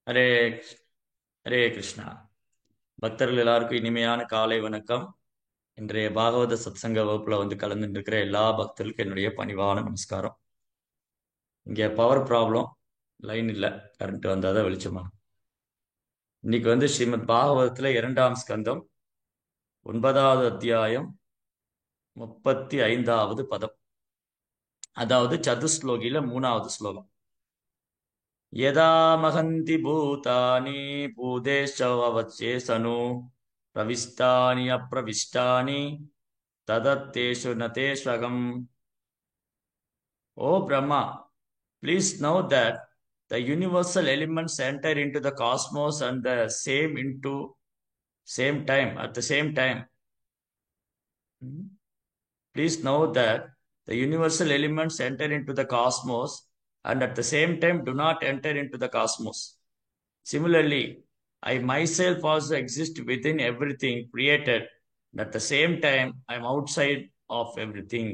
ஹரே ஹரே கிருஷ்ணா. பக்தர்கள் எல்லாருக்கும் இனிமையான காலை வணக்கம். இன்றைய பாகவத சத்சங்க வகுப்புல கலந்துட்டு இருக்கிற எல்லா பக்தர்களுக்கும் என்னுடைய பணிவான நமஸ்காரம். இங்க பவர் ப்ராப்ளம், லைன் இல்ல, கரண்ட் வந்தாதான் வெளிச்சமா. இன்னைக்கு ஸ்ரீமத் பாகவதத்துல 2ஆம் ஸ்கந்தம் 9வது அத்தியாயம் 35வது பதம், அதாவது சதுஸ்லோகியில 3வது ஸ்லோகம். யதா மகந்தி பூதானி பூதேஷவச்சேசனு பிரவிஷ்டானி அப்பிரவிஷ்டானி ததத்தேஷு நதேஷ்வகம். O Brahma, please know that the universal elements enter into the cosmos and the same into same time at the same time. Hmm? Please know that the universal elements enter into the cosmos and at the same time do not enter into the cosmos. Similarly, I myself also exist within everything created, and at the same time I am outside of everything.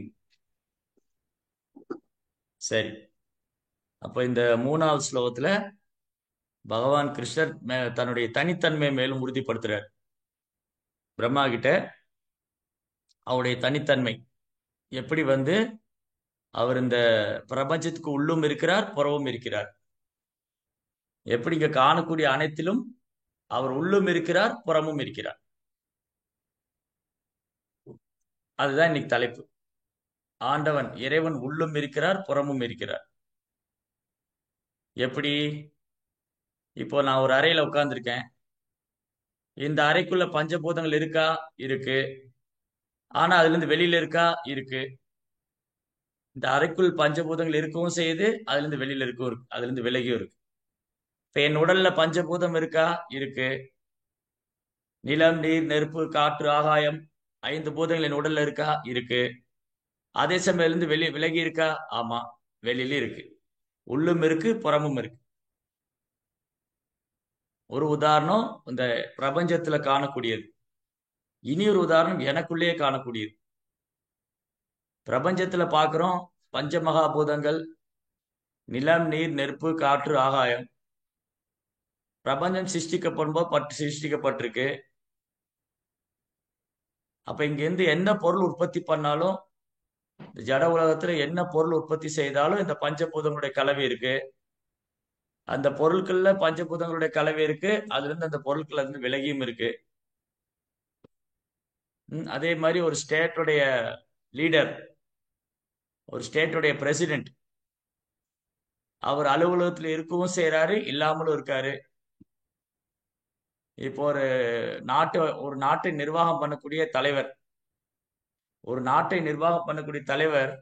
சரி, அப்ப இந்த 3வது ஸ்லோகத்துல பகவான் கிருஷ்ணர் தன்னுடைய தனித்தன்மையை மேலும் உறுதிப்படுத்துறார். பிரம்மா கிட்ட அவருடைய தனித்தன்மை எப்படி அவர் இந்த பிரபஞ்சத்துக்கு உள்ளும் இருக்கிறார், புறவும் இருக்கிறார். எப்படி இங்க காணக்கூடிய அனைத்திலும் அவர் உள்ளும் இருக்கிறார், புறமும் இருக்கிறார். அதுதான் இன்னைக்கு தலைப்பு. ஆண்டவன் இறைவன் உள்ளும் இருக்கிறார், புறமும் இருக்கிறார். எப்படி? இப்போ நான் ஒரு அறையில உட்கார்ந்துருக்கேன். இந்த அறைக்குள்ள பஞ்சபூதங்கள் இருக்கா? இருக்கு. ஆனா அதுல இருந்து வெளியில இருக்கா? இருக்கு. இந்த அறைக்குள் பஞ்சபூதங்கள் இருக்கவும் செய்யுது, அதுல இருந்து வெளியில இருக்கவும் இருக்கு, அதுல இருந்து விலகியும் இருக்கு. இப்ப என் உடல்ல பஞ்சபூதம் இருக்கா? இருக்கு. நிலம், நீர், நெருப்பு, காற்று, ஆகாயம், 5 பூதங்கள் என் உடல்ல இருக்கா? இருக்கு. அதே சமயம் இருந்து விலகி இருக்கா? ஆமா, வெளியில இருக்கு. உள்ளும் இருக்கு, புறமும் இருக்கு. ஒரு உதாரணம் இந்த பிரபஞ்சத்துல காணக்கூடியது. இனி ஒரு உதாரணம் எனக்குள்ளேயே காணக்கூடியது. பிரபஞ்சத்துல பாக்குறோம் பஞ்ச மகாபூதங்கள், நிலம், நீர், நெருப்பு, காற்று, ஆகாயம். பிரபஞ்சம் சிருஷ்டிக்கப்படும் போது சிருஷ்டிக்கப்பட்டிருக்கு. அப்ப இங்க இருந்து என்ன பொருள் உற்பத்தி பண்ணாலும், இந்த ஜட உலகத்துல என்ன பொருள் உற்பத்தி செய்தாலும் இந்த பஞ்சபூதங்களுடைய கலவை இருக்கு. அந்த பொருட்கள்ல பஞ்சபூதங்களுடைய கலவை இருக்கு, அதுல இருந்து அந்த பொருட்கள் இருந்து விலகியும் இருக்கு. அதே மாதிரி ஒரு ஸ்டேட்டுடைய லீடர், ஒரு ஸ்டேட்டுடைய பிரசிடென்ட், அவர் அலுவலகத்துல இருக்கவும் செய்யறாரு, இல்லாமலும் இருக்காரு. இப்போ ஒரு நாட்டை நிர்வாகம் பண்ணக்கூடிய தலைவர், ஒரு நாட்டை நிர்வாகம் பண்ணக்கூடிய தலைவர்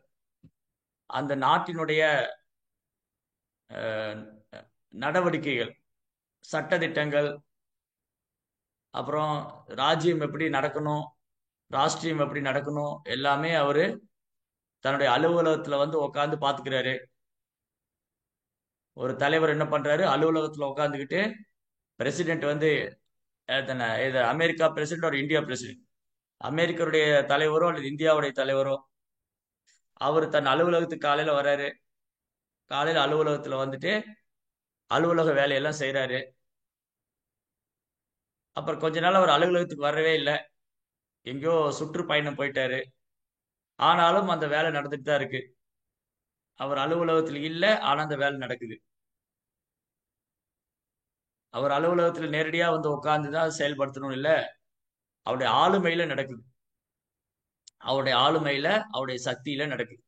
அந்த நாட்டினுடைய அஹ், நடவடிக்கைகள், சட்டதிட்டங்கள், அப்புறம் ராஜ்யம் எப்படி நடக்கணும், ராஷ்டிரியம் எப்படி நடக்கணும், எல்லாமே அவரு தன்னுடைய அலுவலகத்துல உட்காந்து பாத்துக்கிறாரு. ஒரு தலைவர் என்ன பண்றாரு? அலுவலகத்துல உட்காந்துக்கிட்டு பிரசிடென்ட் இது அமெரிக்கா பிரசிடென்ட் ஒரு இந்தியா பிரசிடென்ட், அமெரிக்கருடைய தலைவரோ அல்லது இந்தியாவுடைய தலைவரோ, அவர் தன் அலுவலகத்துக்கு காலையில வர்றாரு. காலையில அலுவலகத்துல அலுவலக வேலையெல்லாம் செய்யறாரு. அப்புறம் கொஞ்ச நாள் அவர் அலுவலகத்துக்கு வரவே இல்லை, எங்கேயோ சுற்றுப்பயணம் போயிட்டாரு. ஆனாலும் அந்த வேலை நடந்துட்டு தான் இருக்கு. அவர் அலுவலகத்தில் இல்ல, ஆனா அந்த வேலை நடக்குது. அவர் அலுவலகத்தில் நேரடியா உட்கார்ந்துதான் செயல்படுத்தணும் இல்ல, அவருடைய ஆளுமையில நடக்குது. அவருடைய ஆளுமையில, அவருடைய சக்தியில நடக்குது.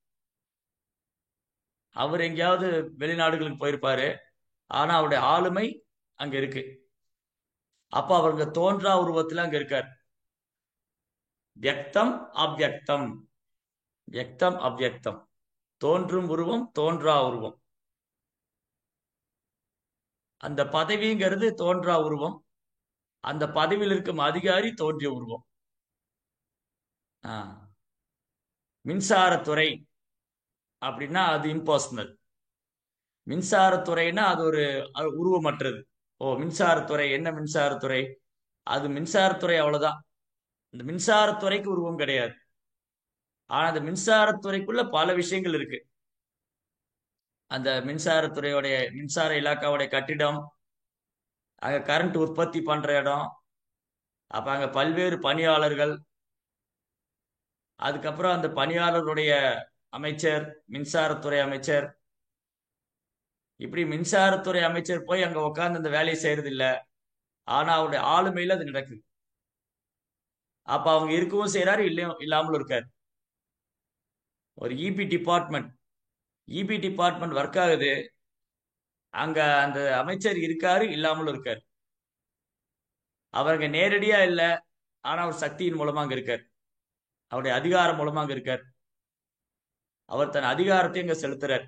அவர் எங்கேயாவது வெளிநாடுகளுக்கு போயிருப்பாரு, ஆனா அவருடைய ஆளுமை அங்க இருக்கு. அப்ப அவங்க தோன்றா உருவத்துல அங்க இருக்கார். வியக்தம் அவ்யக்தம், வியக்தம் அவ்யக்தம், தோன்றும் உருவம், தோன்றா உருவம். அந்த பதவிங்கிறது தோன்றா உருவம், அந்த பதவியில் இருக்கும் அதிகாரி தோன்றிய உருவம். மின்சாரத்துறை அப்படின்னா அது இம்பர்சனல். மின்சாரத்துறைன்னா அது உருவமற்றது. ஓ, மின்சாரத்துறை என்ன? மின்சாரத்துறை அது மின்சாரத்துறை, அவ்வளவுதான். இந்த மின்சாரத்துறைக்கு உருவம் கிடையாது. ஆனா அந்த மின்சாரத்துறைக்குள்ள பல விஷயங்கள் இருக்கு. அந்த மின்சாரத்துறையோடைய மின்சார இலாக்காவுடைய கட்டிடம், அங்க கரண்ட் உற்பத்தி பண்ற இடம். அப்ப அங்க பல்வேறு பணியாளர்கள், அதுக்கப்புறம் அந்த பணியாளர்களுடைய அமைச்சர், மின்சாரத்துறை அமைச்சர், இப்படி மின்சாரத்துறை அமைச்சர் போய் அங்க உட்கார்ந்து அந்த வேலையை செய்யறது இல்ல. ஆனா அவருடைய ஆளுமையில அது நடக்குது. அப்ப அவங்க இருக்கவும் செய்யறாரு, இல்லையும் இல்லாமலும் இருக்காரு. ஒரு EB department, EB department work ஆகுது. அங்க அந்த அமைச்சர் இருக்காரு, இல்லாமலும் இருக்காரு. அவருங்க நேரடியா இல்ல, ஆனா அவர் சக்தியின் மூலமா அங்க இருக்கார். அவருடைய அதிகாரம் மூலமா அங்க இருக்கார். அவர் தன் அதிகாரத்தை இங்க செலுத்துறார்.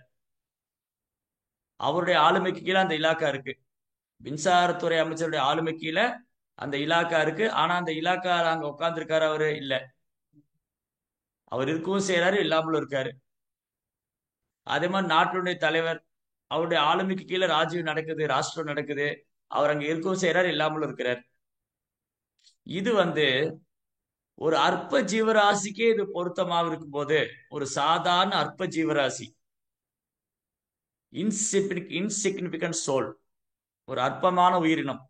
அவருடைய ஆளுமைக்கு கீழே அந்த இலாக்கா இருக்கு. மின்சாரத்துறை அமைச்சருடைய ஆளுமை கீழே அந்த இலாக்கா இருக்கு. ஆனா அந்த இலாக்கா அங்க உட்கார்ந்து இருக்காரு அவரு இல்ல. அவர் இருக்கவும் செய்யறாரு, இல்லாமலும் இருக்காரு. அதே மாதிரி நாட்டினுடைய தலைவர், அவருடைய ஆளுமைக்கு கீழே ராஜ்யம் நடக்குது, ராஷ்டிரம் நடக்குது. அவர் அங்க இருக்கவும் செய்யறாரு, இல்லாமலும் இருக்கிறார். இது ஒரு அற்ப ஜீவராசிக்கே இது பொருத்தமாக இருக்கும் போது, ஒரு சாதாரண அற்ப ஜீவராசி, இன்சிக்னிபிகன்ட் சோல், ஒரு அற்பமான உயிரினம்,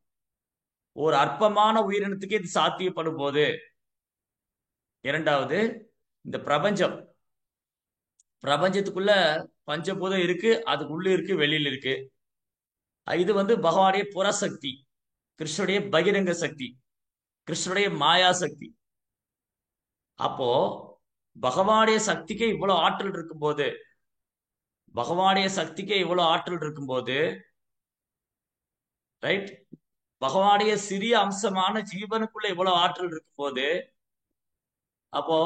ஒரு அற்பமான உயிரினத்துக்கு இது சாத்தியப்படும் போது, இரண்டாவது இந்த பிரபஞ்சத்துக்குள்ள பஞ்சபூதம் இருக்கு, அதுக்குள்ள இருக்கு, வெளியில இருக்கு. இது பகவானுடைய புறசக்தி, கிருஷ்ணனுடைய பகிரங்க சக்தி, கிருஷ்ணனுடைய மாயா சக்தி. அப்போ பகவானுடைய சக்திக்கே இவ்வளவு ஆற்றல் இருக்கும்போது, பகவானுடைய சக்திக்கே இவ்வளவு ஆற்றல் இருக்கும்போது, ரைட், பகவானுடைய சிறிய அம்சமான ஜீவனுக்குள்ள இவ்வளவு ஆற்றல் இருக்கும்போது, அப்போ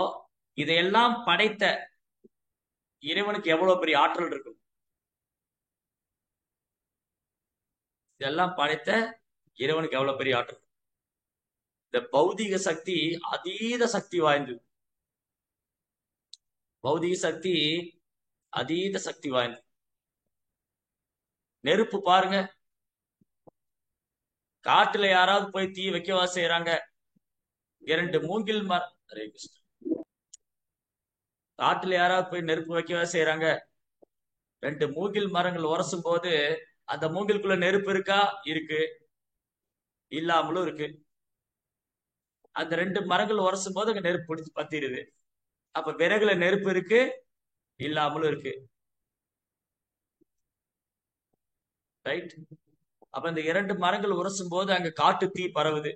இதையெல்லாம் படைத்த இறைவனுக்கு எவ்வளவு பெரிய ஆற்றல் இருக்கும். இதெல்லாம் படைத்த இறைவனுக்கு எவ்வளவு பெரிய ஆற்றல். இந்த பௌதிக சக்தி அதீத சக்தி வாய்ந்தது. பௌதிக சக்தி அதீத சக்தி வாய்ந்தது. நெருப்பு பாருங்க, காட்டுல யாராவது போய் தீ வைக்கவா செய்யறாங்க? இரண்டு மூங்கில் மர ஹரே கிருஷ்ணா. காட்டுல யாராவது போய் நெருப்பு வைக்கவா செய்யறாங்க? ரெண்டு மூங்கில் மரங்கள் உரசும் போது அந்த மூங்கிலுக்குள்ள நெருப்பு இருக்கா? இருக்கு, இல்லாமலும் இருக்கு. அந்த ரெண்டு மரங்கள் உரசும் போது அங்க நெருப்பு பிடிச்சு பத்திடுது. அப்ப விறகுல நெருப்பு இருக்கு, இல்லாமலும் இருக்கு. ரைட். அப்ப இந்த இரண்டு மரங்கள் உரசும் போது அங்க காட்டு தீ பரவுது.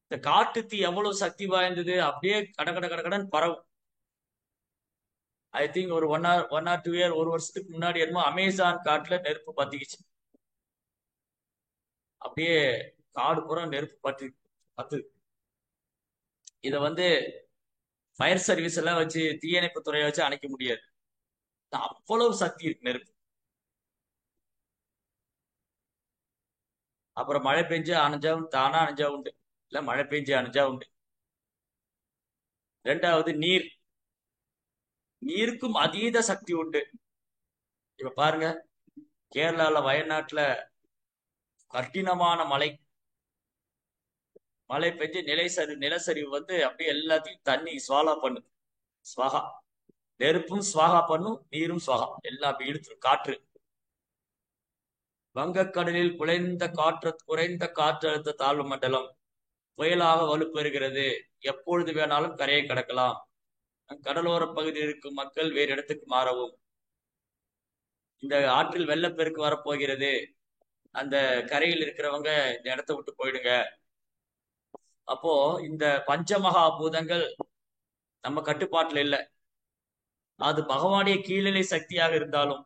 இந்த காட்டு தீ எவ்வளவு சக்தி வாய்ந்தது, அப்படியே கட கட கட கடன் பரவும். ஐ திங்க் ஒரு ஒன் ஆர் 2 இயர், ஒரு வருஷத்துக்கு முன்னாடி என்னமோ அமேசான் காட்டுல நெருப்பு பத்திக்கிச்சு. அப்படியே காடு பூரா நெருப்பு பத்து. இத ஃபயர் சர்வீஸ் எல்லாம் வச்சு, தீயணைப்பு துறையை வச்சு அணைக்க முடியாது. அவ்வளவு சக்தி இருக்கு நெருப்பு. அப்புறம் மழை பெஞ்சு அணைஞ்சா தானா அணைஞ்சா உண்டு, இல்ல மழை பெஞ்சு அணைஞ்சா உண்டு. ரெண்டாவது நீர், நீருக்கும் அதீத சக்தி உண்டு. இப்ப பாருங்க, கேரளால வயநாட்டுல கடினமான மழை பெஞ்சு நிலசரிவு அப்படியே எல்லாத்தையும் தண்ணி ஸ்வாலா பண்ணுது. ஸ்வாகா, நெருப்பும் ஸ்வாகா பண்ணும், நீரும் ஸ்வாகா, எல்லாம் அப்படி இழுத்துரும். காற்று, வங்கக்கடலில் குறைந்த காற்றழுத்த தாழ்வு மண்டலம் புயலாக வலுப்பெறுகிறது. எப்பொழுது வேணாலும் கரையை கடக்கலாம். கடலோர பகுதியில் இருக்கும் மக்கள் வேறு இடத்துக்கு மாறவும். இந்த ஆற்றில் வெள்ளப்பெருக்கு வரப்போகிறது, அந்த கரையில் இருக்கிறவங்க இந்த இடத்த விட்டு போயிடுங்க. அப்போ இந்த பஞ்சமகா பூதங்கள் நம்ம கட்டுப்பாட்டுல இல்ல. அது பகவானுடைய கீழ்நிலை சக்தியாக இருந்தாலும்,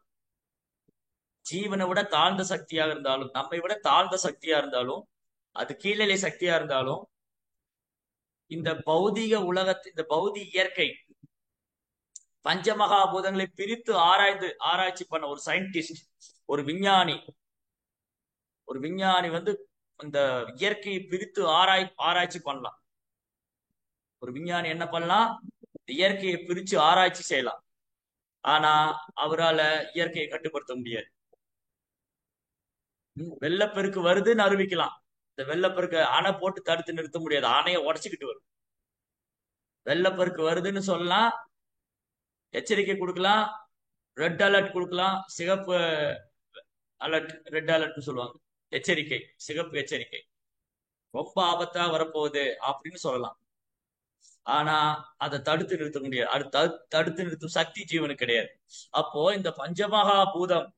ஜீவனை விட தாழ்ந்த சக்தியாக இருந்தாலும், நம்மை விட தாழ்ந்த சக்தியா இருந்தாலும், அது கீழ்நிலை சக்தியா இருந்தாலும், இந்த பௌதிக இந்த பௌதிக இயற்கை பஞ்சமகா பூதங்களை பிரித்து ஆராய்ச்சி பண்ண ஒரு சயின்டிஸ்ட், ஒரு விஞ்ஞானி, இந்த இயற்கையை பிரித்து ஆராய்ச்சி பண்ணலாம். ஒரு விஞ்ஞானி என்ன பண்ணலாம்? இயற்கையை பிரிச்சு ஆராய்ச்சி செய்யலாம். ஆனா அவரால இயற்கையை கட்டுப்படுத்த முடியாது. வெள்ளப்பெருக்கு வருதுன்னு அறிவிக்கலாம். இந்த வெள்ளப்பெருக்கு அணை போட்டு தடுத்து நிறுத்த முடியாது, அணையை உடச்சுக்கிட்டு வரும். வெள்ளப்பெருக்கு வருதுன்னு சொல்லலாம், எச்சரிக்கை கொடுக்கலாம், ரெட் அலர்ட் கொடுக்கலாம், சிகப்பு அலர்ட், ரெட் அலர்ட்னு சொல்லுவாங்க. எச்சரிக்கை, சிகப்பு எச்சரிக்கை, ரொம்ப ஆபத்தா வரப்போகுது அப்படின்னு சொல்லலாம். ஆனா அதை தடுத்து நிறுத்த முடியாது. அது தடுத்து நிறுத்தும் சக்தி ஜீவனுக்கு கிடையாது. அப்போ இந்த பஞ்சமகா பூதம்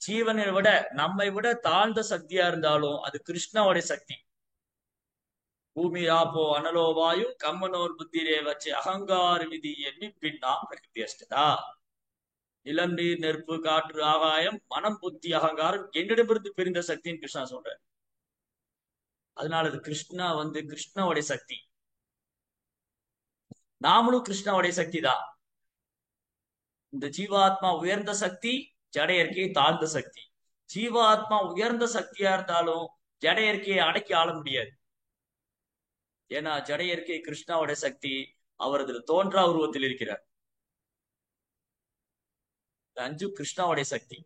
ஜீவனை விட, நம்மை விட தாழ்ந்த சக்தியா இருந்தாலும் அது கிருஷ்ணாவுடைய சக்தி. பூமி ஆப்போ அனலோ வாயு கம்மனோர் புத்திரே வச்சு அகங்கார விதி எண்ணி பின்னா பிரகிருதி அஷ்டதா. நிலம், நீர், நெருப்பு, காற்று, ஆகாயம், மனம், புத்தி, அகங்காரம் என்னிடமிருந்து பிரிந்த சக்தின்னு கிருஷ்ணா சொல்றார். அதனால அது கிருஷ்ணா கிருஷ்ணாவுடைய சக்தி. நாமளும் கிருஷ்ணாவுடைய சக்தி தான். இந்த ஜீவாத்மா உயர்ந்த சக்தி, ஜட இயற்கையை தாழ்ந்த சக்தி. ஜீவாத்மா உயர்ந்த சக்தியா இருந்தாலும் ஜட இயற்கையை அடக்கி ஆள முடியாது. ஏன்னா ஜட இயற்கை கிருஷ்ணாவுடைய சக்தி, அவர் அதில் தோன்றா உருவத்தில் இருக்கிறார். அஞ்சு கிருஷ்ணாவுடைய சக்தி.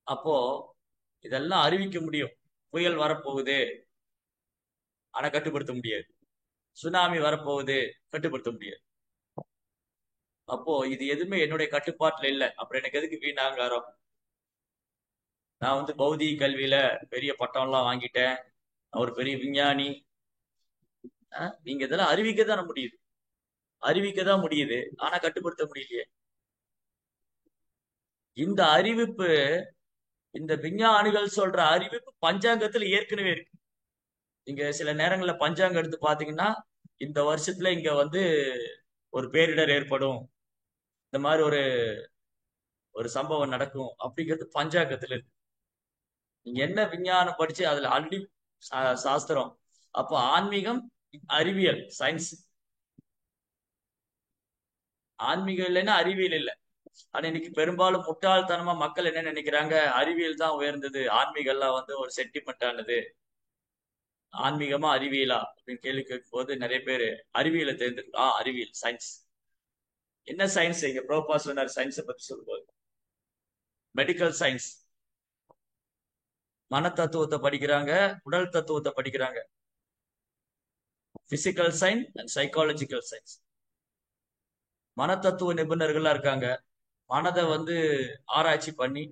அப்போ இதெல்லாம் அறிவிக்க முடியும். புயல் வரப்போகுது, ஆனா கட்டுப்படுத்த முடியாது. சுனாமி வரப்போகுது, கட்டுப்படுத்த முடியாது. அப்போ இது எதுவுமே என்னுடைய கட்டுப்பாட்டுல இல்லை. அப்புறம் எனக்கு எதுக்கு வீணாங்காரம்? நான் பௌதிக கல்வியில பெரிய பட்டம் எல்லாம் வாங்கிட்டேன், நான் ஒரு பெரிய விஞ்ஞானி. நீங்க இதெல்லாம் அறிவிக்க தான் முடியுது, அறிவிக்க தான் முடியுது, ஆனா கட்டுப்படுத்த முடியலையே. இந்த அறிவிப்பு, இந்த விஞ்ஞானிகள் சொல்ற அறிவிப்பு பஞ்சாங்கத்துல ஏற்கனவே இருக்கு. நீங்க சில நேரங்கள்ல பஞ்சாங்கம் எடுத்து பாத்தீங்கன்னா, இந்த வருஷத்துல இங்க ஒரு பேரிடர் ஏற்படும், இந்த மாதிரி ஒரு ஒரு சம்பவம் நடக்கும் அப்படிங்கிறது பஞ்சாங்கத்துல இருக்கு. நீங்க என்ன விஞ்ஞானம் படிச்சு அதுல ஆல்ரெடி சாஸ்திரம். அப்போ ஆன்மீகம், அறிவியல், சயின்ஸ். ஆன்மீகம் இல்லைன்னா அறிவியல் இல்லை. ஆனா இன்னைக்கு பெரும்பாலும் முட்டாள்தனமா மக்கள் என்ன நினைக்கிறாங்க, அறிவியல் தான் உயர்ந்தது, ஆன்மீகம் எல்லாம் ஒரு சென்டிமெண்ட் ஆனது. ஆன்மீகமா அறிவியலா அப்படின்னு கேள்வி கேட்கும் போது நிறைய பேர் அறிவியலை தேர்ந்தெடுக்கும். அறிவியல், சயின்ஸ். என்ன சயின்ஸ்? இங்க ப்ரோபா சொன்னார் சயின்ஸை பத்தி சொல்லும்போது, மெடிக்கல் சயின்ஸ். மன தத்துவத்தை படிக்கிறாங்க, உடல் தத்துவத்தை படிக்கிறாங்க. Physical science and psychological science. மன தத்துவ நிபுணர்கள்லாம் இருக்காங்க. மனதை ஆராய்ச்சி பண்ணி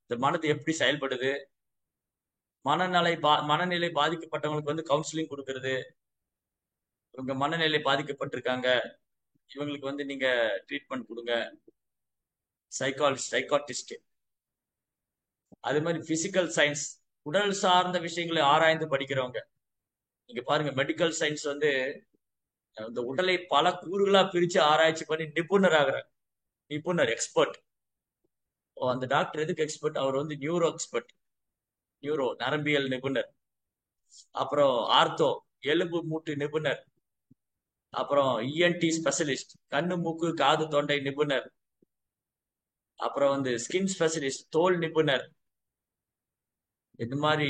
இந்த மனது எப்படி செயல்படுது, மனநிலை பாதிக்கப்பட்டவங்களுக்கு கவுன்சிலிங் கொடுக்கறது. இவங்க மனநிலை பாதிக்கப்பட்டிருக்காங்க, இவங்களுக்கு நீங்க ட்ரீட்மெண்ட் கொடுங்க, சைக்காட்டிஸ்ட். அதே மாதிரி பிசிக்கல் சயின்ஸ், உடல் சார்ந்த விஷயங்களை ஆராய்ந்து படிக்கிறவங்க. நீங்க பாருங்க, மெடிக்கல் சயின்ஸ் இந்த உடலை பல கூறுகளா பிரிச்சு ஆராய்ச்சி பண்ணி நிபுணர் ஆகுறாங்க. நிபுணர், எக்ஸ்பர்ட். அந்த டாக்டர் எதுக்கு எக்ஸ்பர்ட்? அவர் நியூரோ எக்ஸ்பர்ட், நியூரோ நரம்பியல் நிபுணர். அப்புறம் ஆர்த்தோ, எலும்பு மூட்டு நிபுணர். அப்புறம் இஎன்டி ஸ்பெஷலிஸ்ட், கண்ணு மூக்கு காது தொண்டை நிபுணர். அப்புறம் ஸ்கின் ஸ்பெஷலிஸ்ட், தோல் நிபுணர். இந்த மாதிரி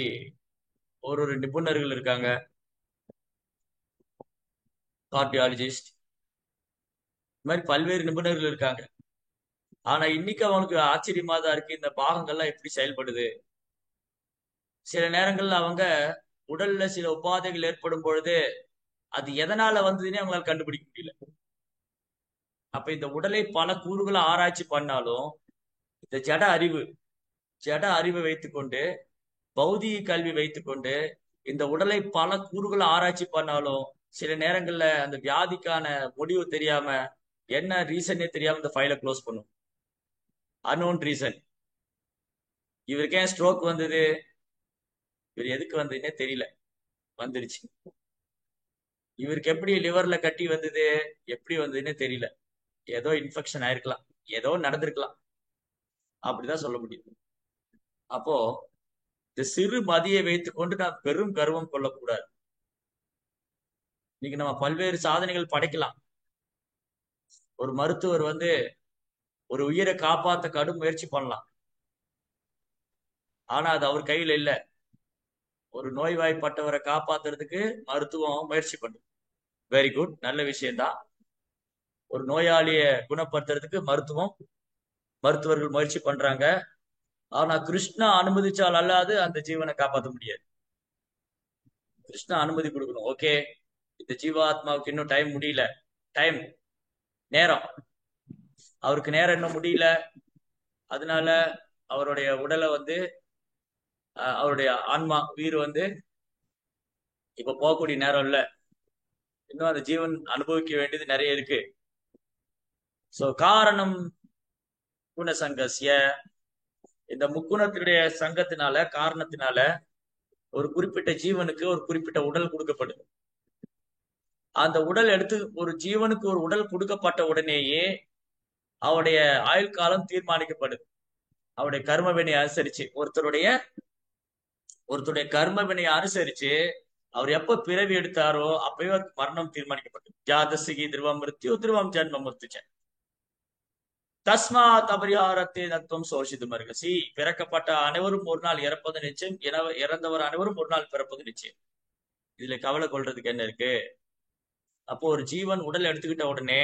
ஒரு நிபுணர்கள் இருக்காங்க. கார்டியாலஜிஸ்ட், இந்த மாதிரி பல்வேறு நிபுணர்கள் இருக்காங்க. ஆனா இன்னைக்கு அவனுக்கு ஆச்சரியமா தான் இருக்கு, இந்த பாகங்கள்லாம் எப்படி செயல்படுது. சில நேரங்கள்ல அவங்க உடல்ல சில உபாதைகள் ஏற்படும் பொழுது அது எதனால வந்ததுன்னே அவங்களால கண்டுபிடிக்க முடியல. அப்ப இந்த உடலை பல கூறுகளை ஆராய்ச்சி பண்ணாலும், இந்த ஜட அறிவை வைத்துக்கொண்டு, பௌதிக கல்வி வைத்துக்கொண்டு இந்த உடலை பல கூறுகளை ஆராய்ச்சி பண்ணாலும் சில நேரங்கள்ல அந்த வியாதிக்கான முடிவு தெரியாம, என்ன ரீசனே தெரியாம இந்த ஃபைலை க்ளோஸ் பண்ணும். Unknown reason. இவருக்கு ஏன் ஸ்ட்ரோக் வந்தது, இவர் எதுக்கு வந்ததுன்னே தெரியல, வந்துருச்சு. இவருக்கு எப்படி லிவர்ல கட்டி வந்தது, எப்படி வந்ததுன்னே தெரியல. ஏதோ இன்ஃபெக்ஷன் ஆயிருக்கலாம், ஏதோ நடந்திருக்கலாம், அப்படிதான் சொல்ல முடியும். அப்போ இந்த சிறு மதியை வைத்துக்கொண்டு நாம் பெரும் கர்வம் கொள்ளக்கூடாது. இன்னைக்கு நம்ம பல்வேறு சாதனைகள் படைக்கலாம். ஒரு மருத்துவர் ஒரு உயிரை காப்பாத்த கடும் முயற்சி பண்ணலாம், ஆனா அது அவர் கையில இல்ல. ஒரு நோய்வாய்ப்பட்டவரை காப்பாத்துறதுக்கு மருத்துவம் முயற்சி பண்ணும். வெரி குட், நல்ல விஷயம்தான். ஒரு நோயாளியை குணப்படுத்துறதுக்கு மருத்துவர்கள் முயற்சி பண்றாங்க. ஆனா கிருஷ்ணா அனுமதிச்சால் அல்லாது அந்த ஜீவனை காப்பாற்ற முடியாது. கிருஷ்ணா அனுமதி கொடுக்கணும். ஓகே, இந்த ஜீவாத்மாவுக்கு இன்னும் டைம் முடியல, டைம், நேரம், அவருக்கு நேரம் இன்னும் முடியல. அதனால அவருடைய உடலை வந்து அவருடைய ஆன்மா உயிர் வந்து இப்ப போகக்கூடிய நேரம் இல்ல. இன்னும் அந்த ஜீவன் அனுபவிக்க வேண்டியது நிறைய இருக்கு. சோ காரணம் குணசங்கஸ்ய, இந்த முக்குணத்தினுடைய சங்கத்தினால, காரணத்தினால ஒரு குறிப்பிட்ட ஜீவனுக்கு ஒரு குறிப்பிட்ட உடல் கொடுக்கப்படுது. அந்த உடல் எடுத்து ஒரு ஜீவனுக்கு ஒரு உடல் கொடுக்கப்பட்ட உடனேயே அவருடைய ஆயுள் காலம் தீர்மானிக்கப்படுது. அவருடைய கர்ம வினையை அனுசரிச்சு ஒருத்தருடைய கர்ம வினையை அனுசரிச்சு அவர் எப்ப பிறவி எடுத்தாரோ அப்பவே அவருக்கு மரணம் தீர்மானிக்கப்பட்டது. ஜாதசிகி திருவம் மிருத்யு திருவம் ஜன்ம மிருத்துச்ச தஸ்மாத் அபரிஹாரத்தே தத்துவம் சோஷித்து மருகசி. பிறக்கப்பட்ட அனைவரும் ஒரு நாள் இறப்பது நிச்சயம், இறந்தவர் அனைவரும் ஒரு நாள் பிறப்பது நிச்சயம். இதுல கவலை கொள்றதுக்கு என்ன இருக்கு? அப்போ ஒரு ஜீவன் உடல் எடுத்துக்கிட்ட உடனே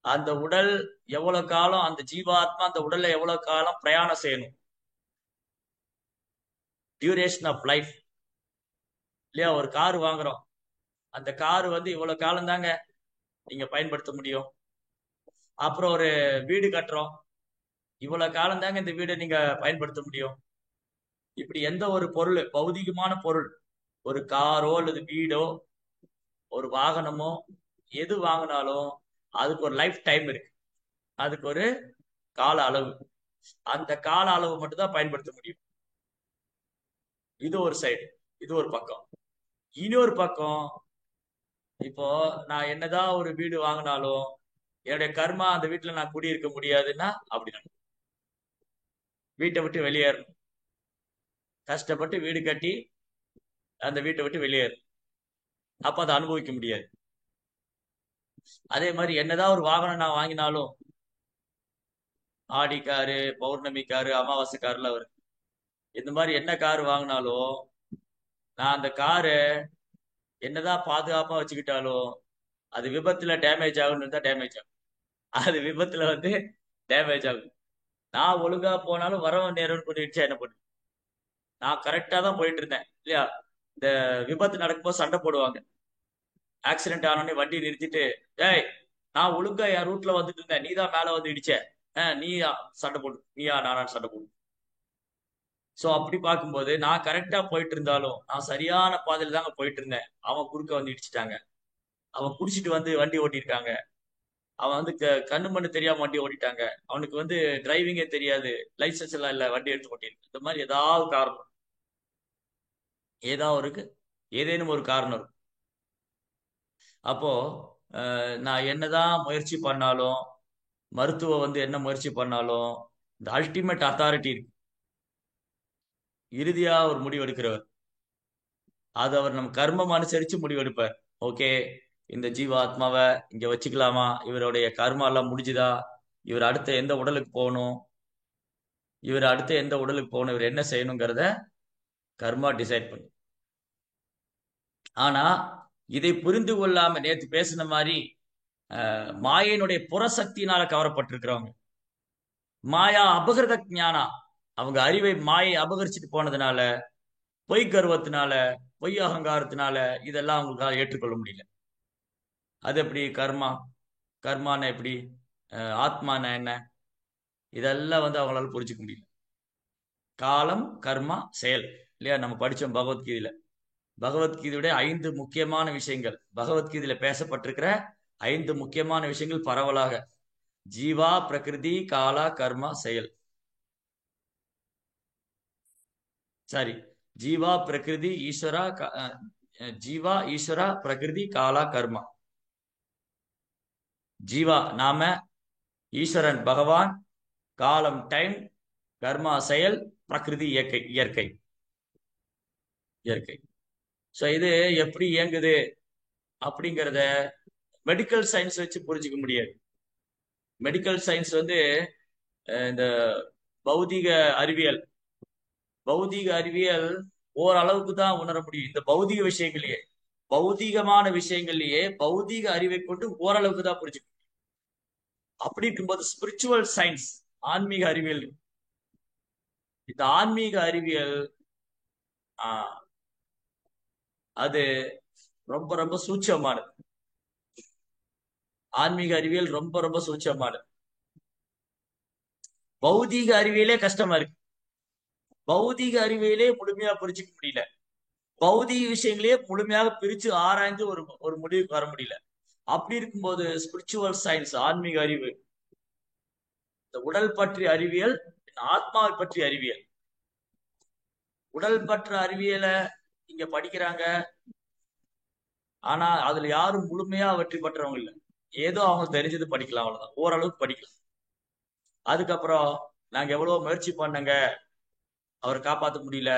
அந்த உடல் எவ்வளவு காலம், அந்த ஜீவாத்மா அந்த உடல்ல எவ்வளவு காலம் பிரயாணம் செய்யணும், டியூரேஷன் ஆஃப் லைஃப் இல்லையா? ஒரு கார் வாங்குறோம், அந்த கார் வந்து இவ்வளவு காலம் தாங்க நீங்க பயன்படுத்த முடியும். அப்புறம் ஒரு வீடு கட்டுறோம், இவ்வளவு காலம் தாங்க இந்த வீடை நீங்க பயன்படுத்த முடியும். இப்படி எந்த ஒரு பொருள், பௌதிகமான பொருள், ஒரு காரோ அல்லது வீடோ ஒரு வாகனமோ எது வாங்கினாலும் அதுக்கு ஒரு லைஃப் டைம் இருக்கு, அதுக்கு ஒரு கால அளவு. அந்த கால அளவு மட்டும் தான் பயன்படுத்த முடியும். இது ஒரு சைடு, இது ஒரு பக்கம். இன்னொரு பக்கம், இப்போ நான் என்னதான் ஒரு வீடு வாங்கினாலும் என்னுடைய கர்மா அந்த வீட்டுல நான் குடியிருக்க முடியாதுன்னா அப்படி நடக்கும். வீட்டை விட்டு வெளியேறணும், கஷ்டப்பட்டு வீடு கட்டி அந்த வீட்டை விட்டு வெளியேறும், அப்ப அதை அனுபவிக்க முடியாது. அதே மாதிரி என்னதான் ஒரு வாகனம் நான் வாங்கினாலும், ஆடி காரு, பௌர்ணமி காரு, அமாவாசை காருல வருது, இந்த மாதிரி என்ன காரு வாங்கினாலும் நான் அந்த காரை என்னதான் பாதுகாப்பா வச்சுக்கிட்டாலும் அது விபத்துல டேமேஜ் ஆகணும்னு தான் டேமேஜ் ஆகும். அது விபத்துல வந்து டேமேஜ் ஆகும். நான் ஒழுங்கா போனாலும் வரவன் நேரம்னு பண்ணிடுச்சா என்ன பண்ணு? நான் கரெக்டா தான் போயிட்டு இருந்தேன் இல்லையா? இந்த விபத்து நடக்கும்போது சண்டை போடுவாங்க. ஆக்சிடென்ட் ஆனோடனே வண்டி நிறுத்திட்டு, ஏய் நான் ஒழுங்கா என் ரூட்ல வந்துட்டு இருந்தேன், நீ தான் மேல வந்து இடிச்ச, நீ சண்டை போடு, நீயா நானான்னு சண்டை போடு. சோ அப்படி பார்க்கும்போது நான் கரெக்டா போயிட்டு இருந்தாலும், நான் சரியான பாதையில தாங்க போயிட்டு இருந்தேன், அவன் குறுக்க வந்து இடிச்சிட்டாங்க. அவன் குடிச்சிட்டு வந்து வண்டி ஓட்டியிருக்காங்க, அவன் வந்து கண்ணு மண்ணு தெரியாம வண்டி ஓட்டிட்டாங்க, அவனுக்கு வந்து டிரைவிங்கே தெரியாது, லைசன்ஸ் எல்லாம் இல்ல, வண்டி எடுத்து ஓட்டியிருக்கு. இந்த மாதிரி ஏதாவது காரணம், ஏதாவது இருக்கு, ஏதேனும் ஒரு காரணம் இருக்கும். அப்போ நான் என்னதான் முயற்சி பண்ணாலும், மருத்துவம் வந்து என்ன முயற்சி பண்ணாலும், இந்த அல்டிமேட் அத்தாரிட்டி இருக்கு, இறுதியா ஒரு முடிவு எடுக்கிறவர். அது அவர் நம்ம கர்மம் அனுசரிச்சு முடிவெடுப்பார். ஓகே, இந்த ஜீவாத்மாவை இங்க வச்சுக்கலாமா, இவருடைய கர்மா எல்லாம் முடிஞ்சுதா, இவர் அடுத்த எந்த உடலுக்கு போகணும், இவர் அடுத்த எந்த உடலுக்கு போகணும், இவர் என்ன செய்யணுங்கிறத கர்மா டிசைட் பண்ணும். ஆனா இதை புரிந்து கொள்ளாம நேத்து பேசின மாதிரி மாயையினுடைய புறசக்தியினால கவரப்பட்டிருக்கிறவங்க, மாயா அபகிருத ஞானா, அவங்க அறிவை மாயை அபகரிச்சுட்டு போனதுனால, பொய் கர்வத்தினால, பொய் அகங்காரத்தினால இதெல்லாம் அவங்களுக்காக ஏற்றுக்கொள்ள முடியல. அது எப்படி கர்மா, கர்மான எப்படி, ஆத்மான என்ன, இதெல்லாம் வந்து அவங்களால புரிஞ்சுக்க முடியல. காலம், கர்மா, செயல் இல்லையா? நம்ம படிச்சோம் பகவத்கீதையில. பகவத்கீதையுடைய 5 முக்கியமான விஷயங்கள், பகவத்கீதையில பேசப்பட்டிருக்கிற 5 முக்கியமான விஷயங்கள் பரவலாக ஜீவா, பிரகிருதி, காலா, கர்மா, செயல். சாரி, ஜீவா, பிரகிருதி, ஈஸ்வரா, ஜீவா, ஈஸ்வரா, பிரகிருதி, காலா, கர்மா. ஜீவா நாம, ஈஸ்வரன் பகவான், காலம் டைம், கர்மா செயல், பிரகிருதி இயற்கை இயற்கை இயற்கை. சோ இது எப்படி இயங்குது அப்படிங்கிறத மெடிக்கல் சயின்ஸ் வச்சு புரிஞ்சுக்க முடியாது. மெடிக்கல் சயின்ஸ் வந்து இந்த பௌதிக அறிவியல், பௌதிக அறிவியல் ஓரளவுக்கு தான் உணர முடியும். இந்த பௌதிக விஷயங்களையே, பௌதிகமான விஷயங்கள்லயே பௌதிக அறிவை கொண்டு ஓரளவுக்கு தான் புரிஞ்சுக்க முடியும். அப்படி இருக்கும்போது ஸ்பிரிச்சுவல் சயின்ஸ், ஆன்மீக அறிவியல், இந்த ஆன்மீக அறிவியல் அது ரொம்ப ரொம்ப சூட்சமானது. ஆன்மீக அறிவியல் ரொம்ப ரொம்ப சூட்சமானது. பௌதீக அறிவியலே கஷ்டமா இருக்கு. பௌதீக அறிவியலே முழுமையா புரிஞ்சுக்க முடியல. பௌதீக விஷயங்களையே முழுமையாக பிரிச்சு ஆராய்ந்து ஒரு ஒரு முடிவுக்கு வர முடியல. அப்படி இருக்கும்போது ஸ்பிரிச்சுவல் சயின்ஸ், ஆன்மீக அறிவு, இந்த உடல் பற்றிய அறிவியல், ஆத்மாவை பற்றிய அறிவியல். உடல் பற்ற அறிவியலை இங்க படிக்கிறாங்க. ஆனா அதுல யாரும் முழுமையா வெற்றி பெற்றவங்க இல்ல. ஏதோ அவங்க தெரிஞ்சது படிக்கலாம், அவ்வளவுதான், ஓரளவுக்கு படிக்கலாம். அதுக்கப்புறம் நாங்க எவ்வளவு முயற்சி பண்ணங்க, அவரை காப்பாற்ற முடியல,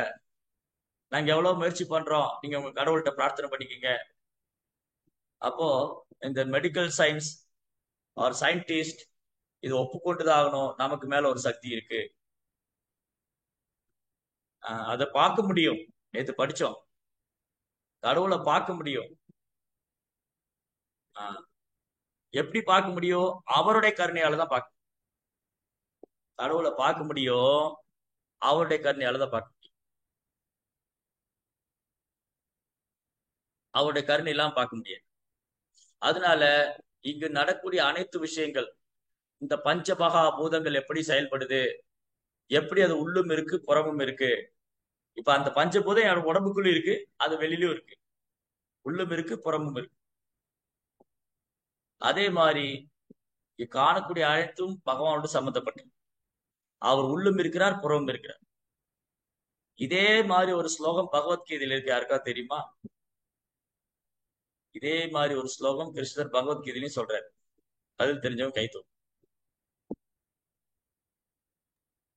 நாங்க எவ்வளவு முயற்சி பண்றோம், நீங்க உங்க கடவுள்கிட்ட பிரார்த்தனை பண்ணிக்கங்க. அப்போ இந்த மெடிக்கல் சயின்ஸ் ஆர் சயின்டிஸ்ட் இது ஒப்புக்கொண்டுதான் ஆகணும், நமக்கு மேல ஒரு சக்தி இருக்கு. அதை பார்க்க முடியும். நேத்து படிச்சோம், கடவுளை பார்க்க முடியும். எப்படி பார்க்க முடியும்? அவருடைய கருணையால தான் பார்க்க. கடவுளை பார்க்க முடியும், அவருடைய கருணையால தான் பார்க்க முடியும். அவருடைய கருணை எல்லாம் பார்க்க முடியாது. அதனால இங்கு நடக்கூடிய அனைத்து விஷயங்கள், இந்த பஞ்சபகா பூதங்கள் எப்படி செயல்படுது, எப்படி அது உள்ளும் இருக்கு புறமும் இருக்கு. இப்ப அந்த பஞ்சபூதம் என்னோட உடம்புக்குள்ள இருக்கு, அது வெளியிலும் இருக்கு, உள்ளும் இருக்கு புறமும் இருக்கு. அதே மாதிரி காணக்கூடிய அனைத்தும் பகவானோடு சம்பந்தப்பட்டது. அவர் உள்ளும் இருக்கிறார், புறமும் இருக்கிறார். இதே மாதிரி ஒரு ஸ்லோகம் பகவத்கீதையில இருக்கு, யாருக்கா தெரியுமா? இதே மாதிரி ஒரு ஸ்லோகம் கிருஷ்ணர் பகவத்கீதையிலையும் சொல்றாரு. அது தெரிஞ்சவங்க கைத்தூ.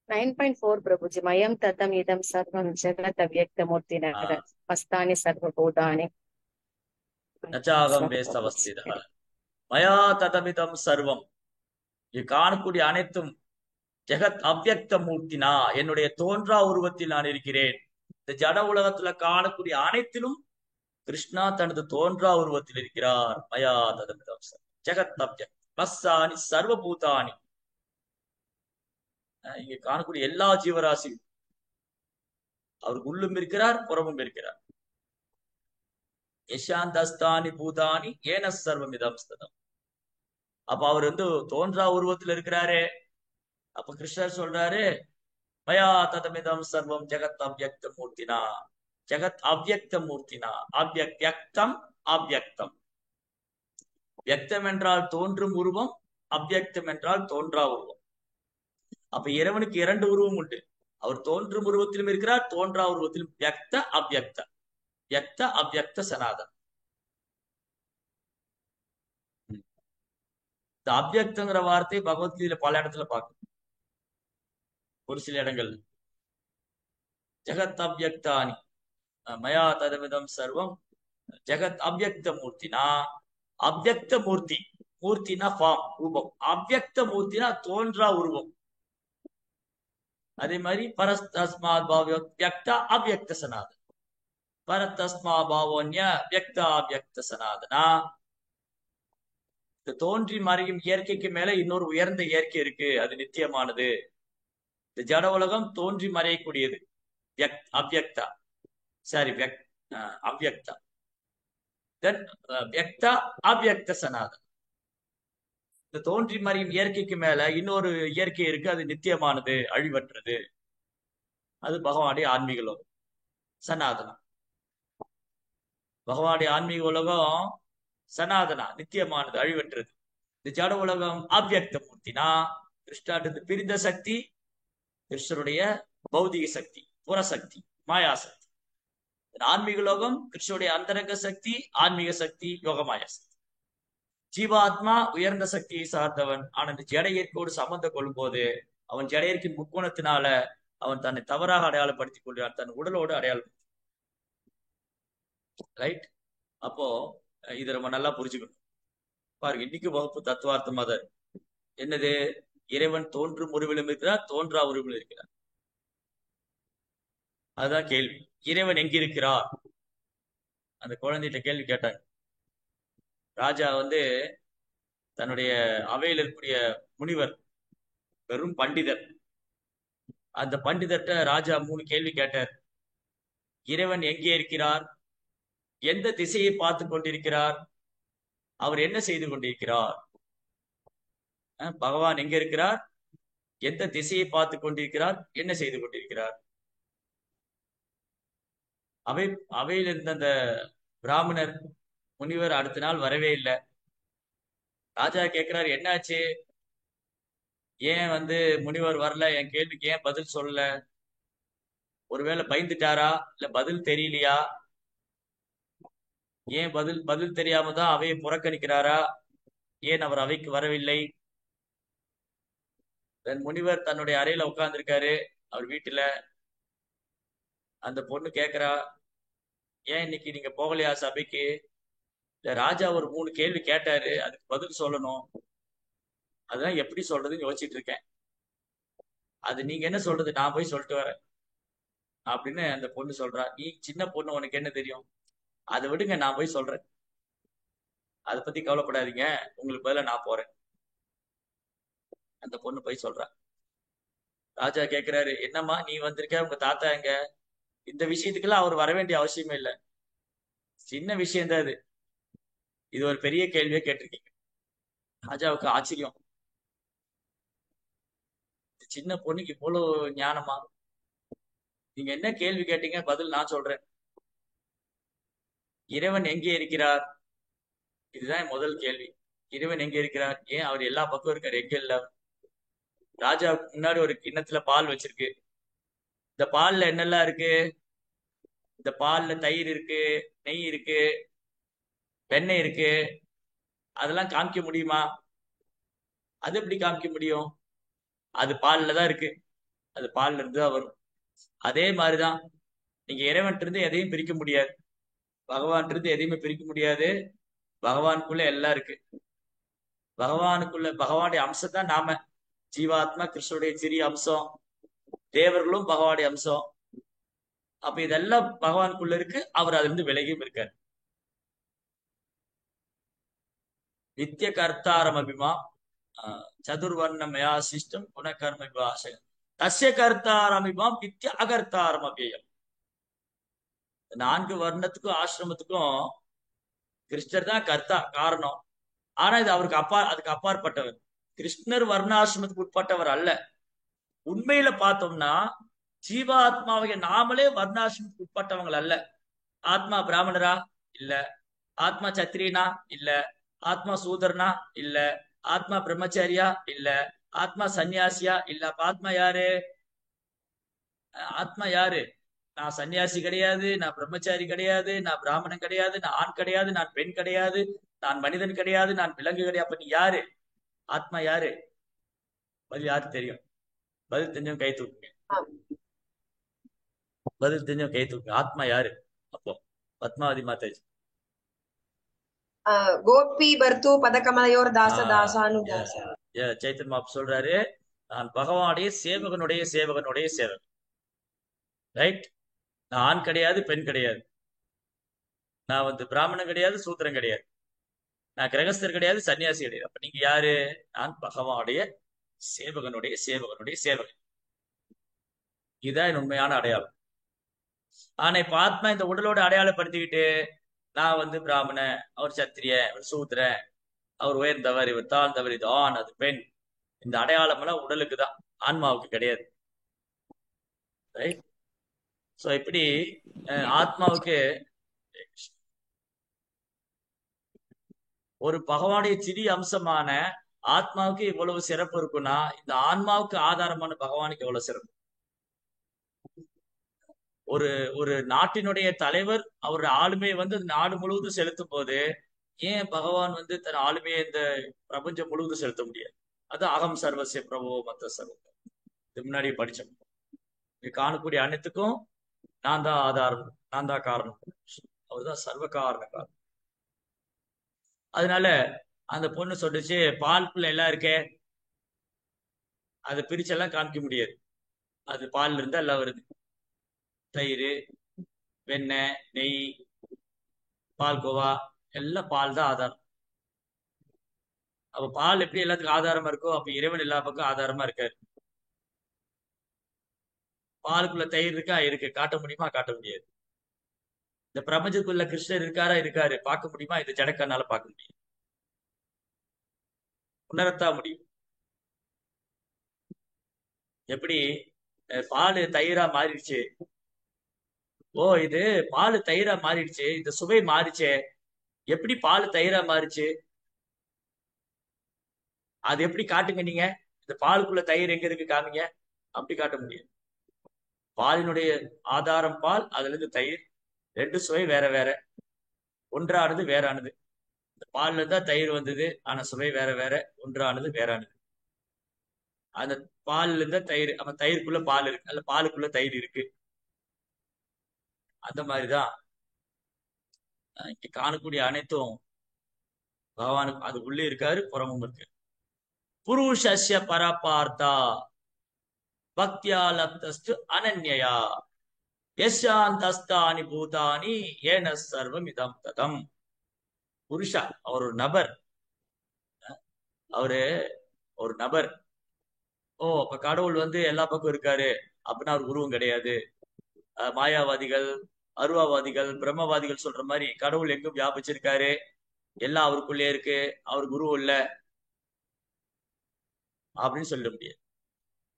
9.4 प्रभुजी मयम ततम इदम सर्वम जगत अव्यक्त मूर्ति हस्तानि सर्वभूतानि நச்சாகம் வேஸ்தவஸ்திதः மயா ததமிதம் சர்வம். காணக்கூடிய அனைத்தும் ஜெகத் அவ்யக்த மூர்த்தினா, என்னுடைய தோன்றா உருவத்தில் நான் இருக்கிறேன். இந்த ஜட உலகத்துல காணக்கூடிய அனைத்திலும் கிருஷ்ணா தனது தோன்றா உருவத்தில் இருக்கிறார். மயா ததமிதம் ஜெகத் அவ்யக்த பஸ்ஸானி சர்வபூதானி. இங்க காணக்கூடிய எல்லா ஜீவராசியும் அவருக்கு உள்ளும் இருக்கிறார், புறமும் இருக்கிறார். யசாந்தஸ்தானி பூதானி ஏன சர்வமிதம் ஸ்ததம். அப்ப அவர் தோன்றா உருவத்தில் இருக்கிறாரு. அப்ப கிருஷ்ணர் சொல்றாரு, மயா ததமிதம் சர்வம் ஜெகத் அவ்யக்த மூர்த்தினா. ஜெகத் அவ்யக்த மூர்த்தினா, அவ்யக்தம் அவ்யக்தம். வியக்தம் என்றால் தோன்றும் உருவம், அவ்யக்தம் என்றால் தோன்றா உருவம். அப்ப இறைவனுக்கு இரண்டு உருவம் உண்டு. அவர் தோன்றும் உருவத்திலும் இருக்கிறார், தோன்றா உருவத்திலும். வியக்த அவ்யக்த, வியக்த அவ்யக்த சனாதன். இந்த அவ்யக்தங்கிற வார்த்தை பகவத்கீதையில பல இடத்துல பார்க்கணும். ஒரு சில இடங்கள் ஜெகத் அவ்யக்தானி மயா ததமிதம் சர்வம் ஜெகத் அவ்யக்த மூர்த்தினா. அவ்யக்த மூர்த்தி, மூர்த்தினா ஃபார்ம், ரூபம். அவ்யக்த மூர்த்தினா தோன்றா உருவம். அதே மாதிரி பரஸ்தஸ்மாத் பாவ வியக்த அவ்யக்த சனாதன், பரத்தஸ்மா பாவோன்ய வியக்த அவ்யக்த சனாதனா. இந்த தோன்றி மறையும் இயற்கைக்கு மேல இன்னொரு உயர்ந்த இயற்கை இருக்கு, அது நித்தியமானது. இந்த ஜட உலகம் தோன்றி மறையக்கூடியது, அவ்யக்தா. சாரி, அவ்யக்தா. தென் வியக்தா அவ்யக்த சனாதன். இந்த தோன்றி மறையும் இயற்கைக்கு மேல இன்னொரு இயற்கை இருக்கு, அது நித்தியமானது, அழிவற்றது. அது பகவானுடைய ஆன்மீக உலகம் சனாதனா. பகவானுடைய ஆன்மீக உலகம் சனாதனா, நித்தியமானது, அழிவற்றது. இந்த ஜட உலகம் அவ்யக்த மூர்த்தினா, கிருஷ்ணாட்டு பிரிந்த சக்தி, கிருஷ்ணருடைய பௌதிக சக்தி, புறசக்தி, மாயாசக்தி. ஆன்மீக லோகம் கிருஷ்ணருடைய அந்தரங்க சக்தி, ஆன்மீக சக்தி, யோகமாய சக்தி. ஜீவாத்மா உயர்ந்த சக்தியை சார்ந்தவன். ஆனா இந்த ஜட இயற்கையோடு சம்பந்தம் கொள்ளும் போது அவன் ஜட இயற்கையின் முக்கோணத்தினால அவன் தன்னை தவறாக அடையாளப்படுத்திக் கொள்கிறான், தன் உடலோடு அடையாளம். ரைட்? அப்போ இதை ரொம்ப நல்லா புரிஞ்சுக்கணும். பாருங்க, இன்னைக்கு வகுப்பு தத்துவார்த்தமா தான். என்னது? இறைவன் தோன்றும் உருவிலும் இருக்கிறார், தோன்றா உருவிலும் இருக்கிறார். அதுதான் கேள்வி. இறைவன் எங்கிருக்கிறார்? அந்த குழந்தைகிட்ட கேள்வி கேட்டாங்க. ராஜா தன்னுடைய அவையில் இருக்கக்கூடிய முனிவர், வெறும் பண்டிதர். அந்த பண்டிதர்கிட்ட ராஜா 3 கேள்வி கேட்டார். இறைவன் எங்கே இருக்கிறார்? எந்த திசையை பார்த்து கொண்டிருக்கிறார்? அவர் என்ன செய்து கொண்டிருக்கிறார்? பகவான் எங்க இருக்கிறார்? எந்த திசையை பார்த்து கொண்டிருக்கிறார், என்ன செய்து கொண்டிருக்கிறார்? அவை அவையில் இருந்த அந்த பிராமணர் முனிவர் அடுத்த நாள் வரவே இல்லை. ராஜா கேட்கிறார், என்னாச்சு? ஏன் முனிவர் வரல? என் கேள்விக்கு ஏன் பதில் சொல்லல? ஒருவேளை பயந்துட்டாரா, இல்ல பதில் தெரியலையா? ஏன் பதில் பதில் தெரியாம தான் அவையை புறக்கணிக்கிறாரா? ஏன் அவர் அவைக்கு வரவில்லை? முனிவர் தன்னுடைய அறையில உட்கார்ந்திருக்காரு அவர் வீட்டுல. அந்த பொண்ணு கேக்குறா, ஏன் இன்னைக்கு நீங்க போகலையா சபைக்கு? இல்ல, ராஜா ஒரு 3 கேள்வி கேட்டாரு, அதுக்கு பதில் சொல்லணும். அதான் எப்படி சொல்றதுன்னு யோசிச்சுட்டு இருக்கேன். அது நீங்க என்ன சொல்றது, நான் போய் சொல்லிட்டு வரேன் அப்படின்னு அந்த பொண்ணு சொல்றா. நீ சின்ன பொண்ணு, உனக்கு என்ன தெரியும்? அதை விடுங்க, நான் போய் சொல்றேன். அதை பத்தி கவலைப்படாதீங்க, உங்களுக்கு பதிலா நான் போறேன். அந்த பொண்ணு போய் சொல்றா. ராஜா கேக்குறாரு, என்னம்மா நீ வந்திருக்க, உங்க தாத்தா எங்க? இந்த விஷயத்துக்கெல்லாம் அவர் வர வேண்டிய அவசியமே இல்லை. சின்ன விஷயம் தான் இது. இது ஒரு பெரிய கேள்வியை கேட்டிருக்கீங்க. ராஜாவுக்கு ஆச்சரியம். சின்ன பொண்ணுக்கு இவ்வளவு ஞானமா? நீங்க என்ன கேள்வி கேட்டீங்க, பதில் நான் சொல்றேன். இறைவன் எங்கே இருக்கிறார்? இதுதான் முதல் கேள்வி. இறைவன் எங்கே இருக்கிறார்? ஏன் அவர் எல்லா பக்கம் இருக்காரு, எங்க இல்ல? ராஜாவுக்கு முன்னாடி ஒரு கிண்ணத்துல பால் வச்சிருக்கு. இந்த பால்ல என்னெல்லாம் இருக்கு? இந்த பால்ல தயிர் இருக்கு, நெய் இருக்கு, வெண்ணெய் இருக்கு. அதெல்லாம் காமிக்க முடியுமா? அது எப்படி காமிக்க முடியும்? அது பால்ல தான் இருக்கு. அது பால்ல இருந்து தான் வரும். அதே மாதிரிதான் நீங்க இறைவன் இருந்து எதையும் பிரிக்க முடியாது. பகவான் இருந்து எதையுமே பிரிக்க முடியாது. பகவானுக்குள்ள எல்லாம் இருக்கு. பகவானுக்குள்ள பகவானுடைய அம்சம் தான் நாம. ஜீவாத்மா கிருஷ்ணனுடைய சிறிய அம்சம், தேவர்களும் பகவானுடைய அம்சம். அப்ப இதெல்லாம் பகவானுக்குள்ள இருக்கு. அவர் அதுல இருந்து விலகியும் இருக்காரு. நித்திய கர்த்தாரம் அபிமா சதுர்வர்ணமயா சிஷ்டம் குணகர்ம விபாசகம் தஸ்ய கர்த்தாரம் அபிமாம் நித்திய அகர்த்தாரம் அபியம். 4 வர்ணத்துக்கும் ஆசிரமத்துக்கும் கிருஷ்ணர் தான் கர்த்தா, காரணம். ஆனா இது அவருக்கு அதுக்கு அப்பாற்பட்டவர். கிருஷ்ணர் வர்ணாசிரமத்துக்கு உட்பட்டவர் அல்ல. உண்மையில பார்த்தோம்னா ஜீவாத்மாவை நாமளே வர்ணாசிரமத்துக்கு உட்பட்டவங்கள் அல்ல. ஆத்மா பிராமணரா? இல்ல. ஆத்மா சத்திரியனா? இல்ல. ஆத்மா சூதரனா? இல்ல. ஆத்மா பிரம்மச்சாரியா? இல்ல. ஆத்மா சன்னியாசியா? இல்ல. அப்ப ஆத்மா யாரு? ஆத்மா யாரு? நான் சன்னியாசி கிடையாது, நான் பிரம்மச்சாரி கிடையாது, நான் பிராமணன் கிடையாது, நான் ஆண் கிடையாது, நான் பெண் கிடையாது, நான் மனிதன் கிடையாது, நான் விலங்கு கிடையாது. அப்ப நீ யாரு? ஆத்மா யாரு? பதில் யாருக்கு தெரியும்? பதில் தெரிஞ்சவங்க கை தூக்குங்க. ஆம். பதில் தெரிஞ்சவங்க கை தூக்குங்க. ஆத்மா யாரு அப்போ? பத்மாவதி மாதாஜி. கோபி பர்த்து பதகமலையோர் தாச ஆஹ் தாசானுதாச. சைத்தன் மாப் சொல்றாரு, நான் பகவானுடைய சேவகனுடைய சேவகனுடைய சேவகன். ரைட்? நான் ஆண் கிடையாது, பெண் கிடையாது. நான் பிராமணன் கிடையாது, சூத்திரன் கிடையாது. நான் கிரகஸ்தர் கிடையாது, சன்னியாசி கிடையாது. அப்ப நீங்க யாரு? நான் பகவானுடைய சேவகனுடைய சேவகனுடைய சேவகன். இதுதான் என் உண்மையான அடையாளம். ஆனா இப்ப ஆத்மா இந்த உடலோட அடையாளப்படுத்திக்கிட்டு, நான் பிராமணன், அவர் சத்திரியன், அவர் சூத்திரன், அவர் உயர்ந்தவர், இவர் தாழ்ந்தவர், இது ஆண், அது பெண். இந்த அடையாளம் எல்லாம் உடலுக்கு தான், ஆன்மாவுக்கு கிடையாது. ரைட்? சோ இப்படி ஆத்மாவுக்கு ஒரு பகவானுடைய சிறிய அம்சமான ஆத்மாவுக்கு இவ்வளவு சிறப்பு இருக்குன்னா, இந்த ஆன்மாவுக்கு ஆதாரமான பகவானுக்கு எவ்வளவு சிறப்பு? ஒரு ஒரு நாட்டினுடைய தலைவர் அவருடைய ஆளுமையை நாடு முழுவதும் செலுத்தும் போது, ஏன் பகவான் தன் ஆளுமையை இந்த பிரபஞ்சம் முழுவதும் செலுத்த முடியாது? அது அகம் சர்வசிய பிரபோ மத்த சர்வம். இது முன்னாடி படிச்சோம். இங்க காணக்கூடிய அனைத்துக்கும் நான் தான் ஆதாரம், நான் தான் காரணம். அவர்தான் சர்வ காரண காரணம். அதனால அந்த பொண்ணு சொல்லிச்சு, பால்குள்ள எல்லாம் இருக்கே, அதை பிரிச்செல்லாம் காமிக்க முடியாது. அது பால்ல இருந்தா எல்லாம் வருது. தயிர், வெண்ணெய், நெய், பால்கோவா, எல்லாம் பால் தான் ஆதாரம். அப்ப பால் எப்படி எல்லாத்துக்கும் ஆதாரமா இருக்கோ, அப்ப இறைவன் எல்லா பக்கம் ஆதாரமா இருக்காரு. பாலுக்குள்ள தயிர் இருக்கா? இருக்கு. காட்ட முடியுமா? காட்ட முடியாது. இந்த பிரபஞ்சத்துக்குள்ள கிருஷ்ணர் இருக்காரா? இருக்காரு. பார்க்க முடியுமா? இது ஜடக்கண்ணால பார்க்க முடியும், உணரத்தான் முடியும். எப்படி பால் தயிரா மாறிடுச்சு. ஓ, இது பால் தயிரா மாறிடுச்சு, இந்த சுவை மாறிச்சே. எப்படி பால் தயிரா மாறிச்சு? அது எப்படி காட்டுங்க நீங்க. இந்த பாலுக்குள்ள தயிர் எங்க இருக்கு காமிங்க. அப்படி காட்ட முடியும். பாலினுடைய ஆதாரம் பால், அதுல இருந்து தயிர். ரெண்டு சுவை வேற வேற. ஒன்றானது வேறானது. இந்த பால்ல தான் தயிர் வந்தது, ஆனா சுவை வேற வேற. ஒன்றானது வேறானது. அந்த பால்ல இருந்தா தயிர், அப்ப தயிருக்குள்ள பால் இருக்கு, அல்ல பாலுக்குள்ள தயிர் இருக்கு. அந்த மாதிரிதான் இங்க காணக்கூடிய அனைத்தும் பகவானுக்கு அது உள்ளே இருக்காரு, புறமும் இருக்கு. புருஷஸ்ய பரபார்த்தா பக்தியா லப்தஸ்து அனன்யயா யசாந்தஸ்தானி பூதானி ஏன சர்வம் இதம் ததம். புருஷா, அவர் ஒரு நபர். அவரு ஒரு நபர். ஓ, அப்ப கடவுள் வந்து எல்லா பக்கம் இருக்காரு அப்படின்னா அவர் உருவம் கிடையாது. மாயாவாதிகள், அருவாவாதிகள், பிரம்மவாதிகள் சொல்ற மாதிரி கடவுள் எங்கும் வியாபிச்சிருக்காரு, எல்லாம் அவருக்குள்ளே இருக்கு, அவருக்கு உருவம் இல்ல அப்படின்னு சொல்ல முடியாது.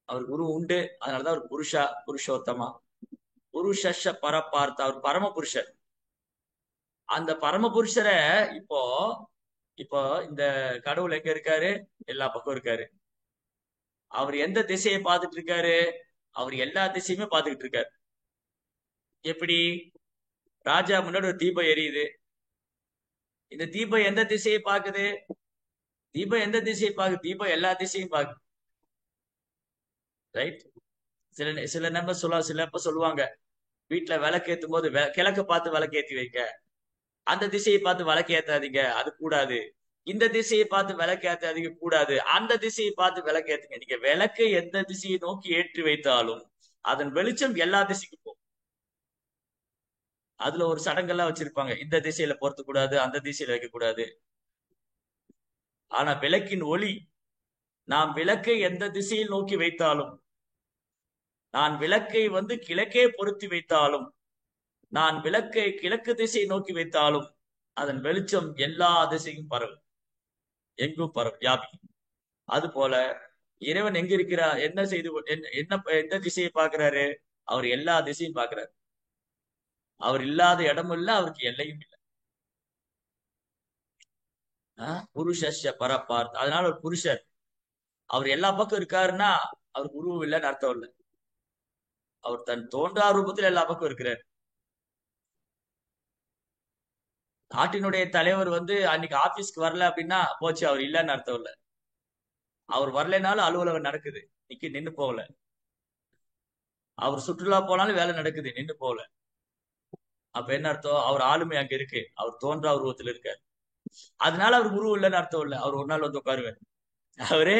அவருக்கு உருவம் உண்டு, அதனாலதான் அவர் புருஷா, புருஷோத்தமா. புருஷ பரப்பார்த்தா, அவர் பரம புருஷர். அந்த பரம புருஷரை இப்போ இப்போ இந்த கடவுள் எங்க இருக்காரு? எல்லா பக்கம் இருக்காரு. அவர் எந்த திசையை பார்த்துட்டு இருக்காரு? அவர் எல்லா திசையுமே பார்த்துக்கிட்டு இருக்காரு. எப்படி? ராஜா முன்னாடி ஒரு தீபம் எரியுது. இந்த தீபம் எந்த திசையை பார்க்குது? தீபம் எந்த திசையை பார்க்குது? தீபம் எல்லா திசையும் பார்க்குது. ரைட். சில சில நம்பர் சில அப்ப சொல்லுவாங்க, வீட்டுல விளக்கு ஏத்தும் போது கிழக்க பார்த்து விளக்கு ஏத்தி வைக்க, அந்த திசையை பார்த்து விளக்கு ஏத்தாதீங்க, அது கூடாது. இந்த திசையை பார்த்து விளக்கு ஏத்தாதீங்க, கூடாது. அந்த திசையை பார்த்து விளக்கு ஏத்துங்க. நீங்க விளக்கை எந்த திசையை நோக்கி ஏற்றி வைத்தாலும் அதன் வெளிச்சம் எல்லா திசைக்கும் போகும். அதுல ஒரு சடங்கெல்லாம் வச்சிருப்பாங்க, இந்த திசையில பொறுத்த கூடாது, அந்த திசையில வைக்க கூடாது. ஆனா விளக்கின் ஒளி, நாம் விளக்கை எந்த திசையில் நோக்கி வைத்தாலும், நான் விளக்கை வந்து கிழக்கே பொருத்தி வைத்தாலும், நான் விளக்கை கிழக்கு திசையை நோக்கி வைத்தாலும் அதன் வெளிச்சம் எல்லா திசையும் பரவும், எங்கும் பரவும், வியாபிக்கும். அது போல இறைவன் எங்க இருக்கிறார், என்ன செய்து என்ன எந்த திசையை பார்க்கிறாரு? அவர் எல்லா திசையும் பார்க்கிறார். அவர் இல்லாத இடமும் இல்லை, அவருக்கு எல்லையும் இல்லை. புருஷஸ்ய பரப்பார்த்த, அதனால ஒரு புருஷர். அவர் எல்லா பக்கம் இருக்காருன்னா அவருக்கு உருவம் இல்லைன்னு அர்த்தம் இல்லை. அவர் தன் தோன்றா ரூபத்தில் எல்லா பக்கம் இருக்கிறார். நாட்டினுடைய தலைவர் வந்து அன்னைக்கு ஆபீஸ்க்கு வரல அப்படின்னா போச்சு, அவர் இல்லைன்னு அர்த்தம் இல்லை. அவர் வரலைனாலும் அலுவலகம் நடக்குது, நின்னு போகல. அவர் சுற்றுலா போனாலும் வேலை நடக்குது, நின்னு போகல. அப்ப என்ன அர்த்தம்? அவர் ஆளுமை அங்க இருக்கு, அவர் தோன்றா உருவத்தில் இருக்காரு. அதனால அவருக்கு உருவம் இல்லைன்னு அர்த்தம் இல்லை. அவர் ஒரு நாள் வந்து உட்காருவார், அவரே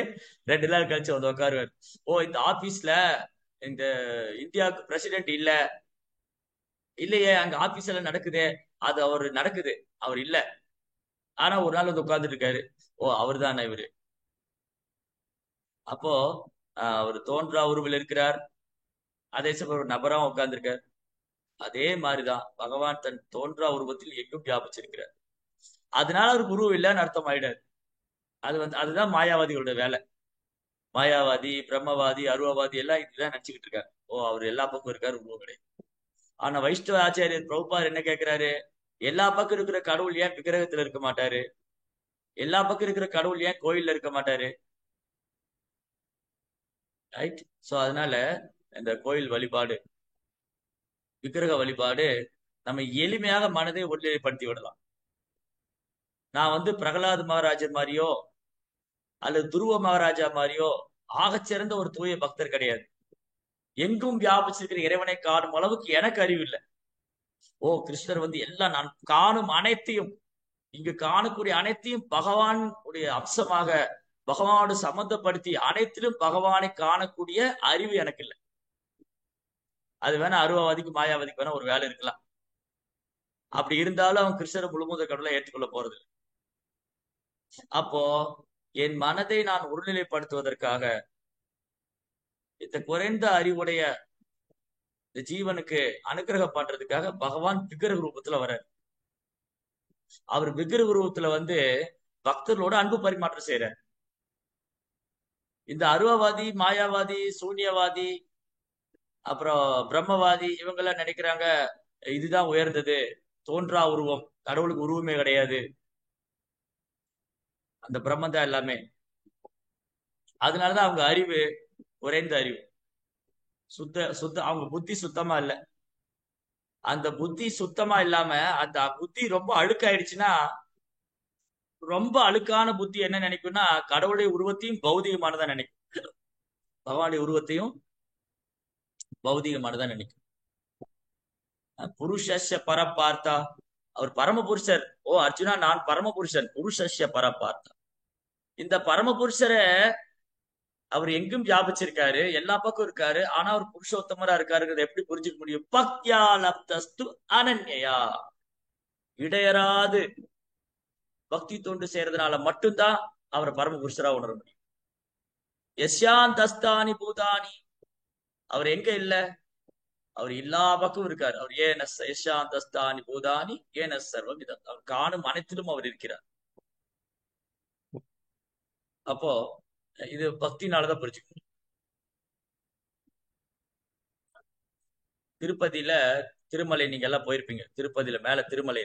2 நாள் கழிச்சு வந்து உட்காருவார். ஓ, இந்த ஆபீஸ்ல இந்த இந்தியாவுக்கு பிரசிடென்ட் இல்ல, இல்லையே, அங்க ஆபீஸ் எல்லாம் நடக்குதே, அது அவர் நடக்குது, அவர் இல்ல. ஆனா ஒரு நாள் வந்து உட்கார்ந்துட்டு இருக்காரு. ஓ, அவர் தானே இவரு. அப்போ அவர் தோன்றா உருவில் இருக்கிறார், அதே சமயம் ஒரு நபரா உட்கார்ந்துருக்கார். அதே மாதிரிதான் பகவான் தன் தோன்றா உருவத்தில் எங்கும் வியாபிச்சிருக்கிறார். அதனால அவருக்கு உருவம் இல்லைன்னு அர்த்தம் ஆயிடாது. அது வந்து அதுதான் மாயாவாதிகளோட வேலை. மாயாவாதி, பிரம்மவாதி, அருவவாதி எல்லாம் இதுதான் நினைச்சுக்கிட்டு இருக்காங்க. ஓ, அவர் எல்லா பக்கம் இருக்காரு, உருவம் கிடையாது. ஆனா வைஷ்ணவ ஆச்சாரியர் பிரபுபார் என்ன கேட்கிறாரு? எல்லா பக்கம் இருக்கிற கடவுள் ஏன் விக்கிரகத்துல இருக்க மாட்டாரு? எல்லா பக்கம் இருக்கிற கடவுள் ஏன் கோயில்ல இருக்க மாட்டாரு? ரைட். சோ அதனால இந்த கோயில் வழிபாடு, விக்கிரக வழிபாடு, நம்ம எளிமையாக மனதை ஒருநிலைப்படுத்தி விடலாம். நான் வந்து பிரகலாத் மகாராஜர் மாதிரியோ அல்லது துருவ மகாராஜா மாதிரியோ ஆகச்சிறந்த ஒரு தூய பக்தர் கிடையாது. எங்கும் வியாபிச்சிருக்கிற இறைவனை காணும் அளவுக்கு எனக்கு அறிவு இல்லை. ஓ, கிருஷ்ணர் வந்து எல்லாம், நான் காணும் அனைத்தையும், இங்கு காணக்கூடிய அனைத்தையும் பகவான் உடைய அம்சமாக பகவானோடு சம்பந்தப்படுத்தி அனைத்திலும் பகவானை காணக்கூடிய அறிவு எனக்கு இல்லை. அது வேணா அருவாவாதிக்கு மாயாவாதிக்கு வேணா ஒரு வேலை இருக்கலாம். அப்படி இருந்தாலும் அவன் கிருஷ்ணரை முழுமுத கடவுளை ஏற்றுக்கொள்ள போறது இல்லை. அப்போ என் மனதை நான் ஒருநிலைப்படுத்துவதற்காக இந்த குறைந்த அறிவுடைய இந்த ஜீவனுக்கு அனுகிரகம் பண்றதுக்காக பகவான் விக்கிரக ரூபத்துல வர்றார். அவர் விக்கிரக ரூபத்துல வந்து பக்தர்களோட அன்பு பரிமாற்றம் செய்யறார். இந்த அருவவாதி, மாயாவாதி, சூன்யவாதி, அப்புறம் பிரம்மவாதி இவங்க எல்லாம் நினைக்கிறாங்க இதுதான் உயர்ந்தது, தோன்றா உருவம், கடவுளுக்கு உருவமே கிடையாது, அந்த பிரம்மம் தான் எல்லாமே. அதனாலதான் அவங்க அறிவு குறைந்த அறிவு, அவங்க புத்தி சுத்தமா இல்ல. அந்த புத்தி சுத்தமா இல்லாம அந்த புத்தி ரொம்ப அழுக்காயிடுச்சுன்னா, ரொம்ப அழுக்கான புத்தி என்ன நினைக்கும்னா கடவுளுடைய உருவத்தையும் பௌதிகமானதா நினைக்கும், பகவானுடைய உருவத்தையும் பௌதிகமானதா நினைக்கும். புருஷஸ்ய பரப்பார்த்தா, அவர் பரமபுருஷர். ஓ அர்ஜுனா, நான் பரமபுருஷன், புருஷஸ்ய பரப்பார்த்தா. இந்த பரமபுருஷரை அவர் எங்கும் வியாபிச்சிருக்காரு, எல்லா பக்கம் இருக்காரு. ஆனா அவர் புருஷோத்தமரா இருக்காருங்கிறத எப்படி புரிஞ்சுக்க முடியும்? பக்தியா லப்தஸ்து அனன்யா, இடையராது பக்தி தொண்டு செய்யறதுனால மட்டும்தான் அவரை பரமபுருஷரா உணர முடியும். யஸ்யாந்தஸ்தானி பூதானி, அவர் எங்க இல்ல, அவர் எல்லா பக்கம் இருக்காரு. அவர் ஏன யஸ்யாந்தஸ்தானி பூதானி ஏன சர்வம் இதம், அவர் காணும் அனைத்திலும் அவர் இருக்கிறார். அப்போ இது பக்தினாலதான் புரிஞ்சுக்க முடியும். திருப்பதியில திருமலை நீங்க எல்லாம் போயிருப்பீங்க. திருப்பதியில மேல திருமலை,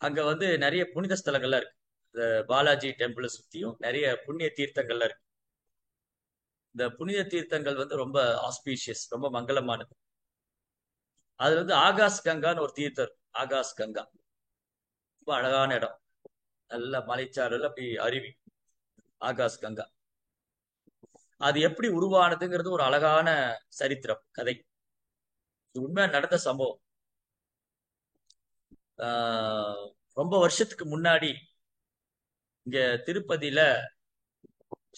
அங்க வந்து நிறைய புனித ஸ்தலங்கள்லாம் இருக்கு. இந்த பாலாஜி டெம்பிளை சுத்தியும் நிறைய புண்ணிய தீர்த்தங்கள்லாம் இருக்கு. இந்த புனித தீர்த்தங்கள் வந்து ரொம்ப ஆஸ்பீஷியஸ், ரொம்ப மங்களமானது. அதுல வந்து ஆகாஷ் கங்கான்னு ஒரு தீர்த்தம் இருக்கு. ஆகாஷ் கங்கா ரொம்ப அழகான இடம், நல்ல மலைச்சாரல் அப்படி அருவி, ஆகாஷ் கங்கா. அது எப்படி உருவானதுங்கிறது ஒரு அழகான சரித்திரம் கதை. இது உண்மையா நடந்த சம்பவம். ஆஹ் ரொம்ப வருஷத்துக்கு முன்னாடி இங்க திருப்பதியில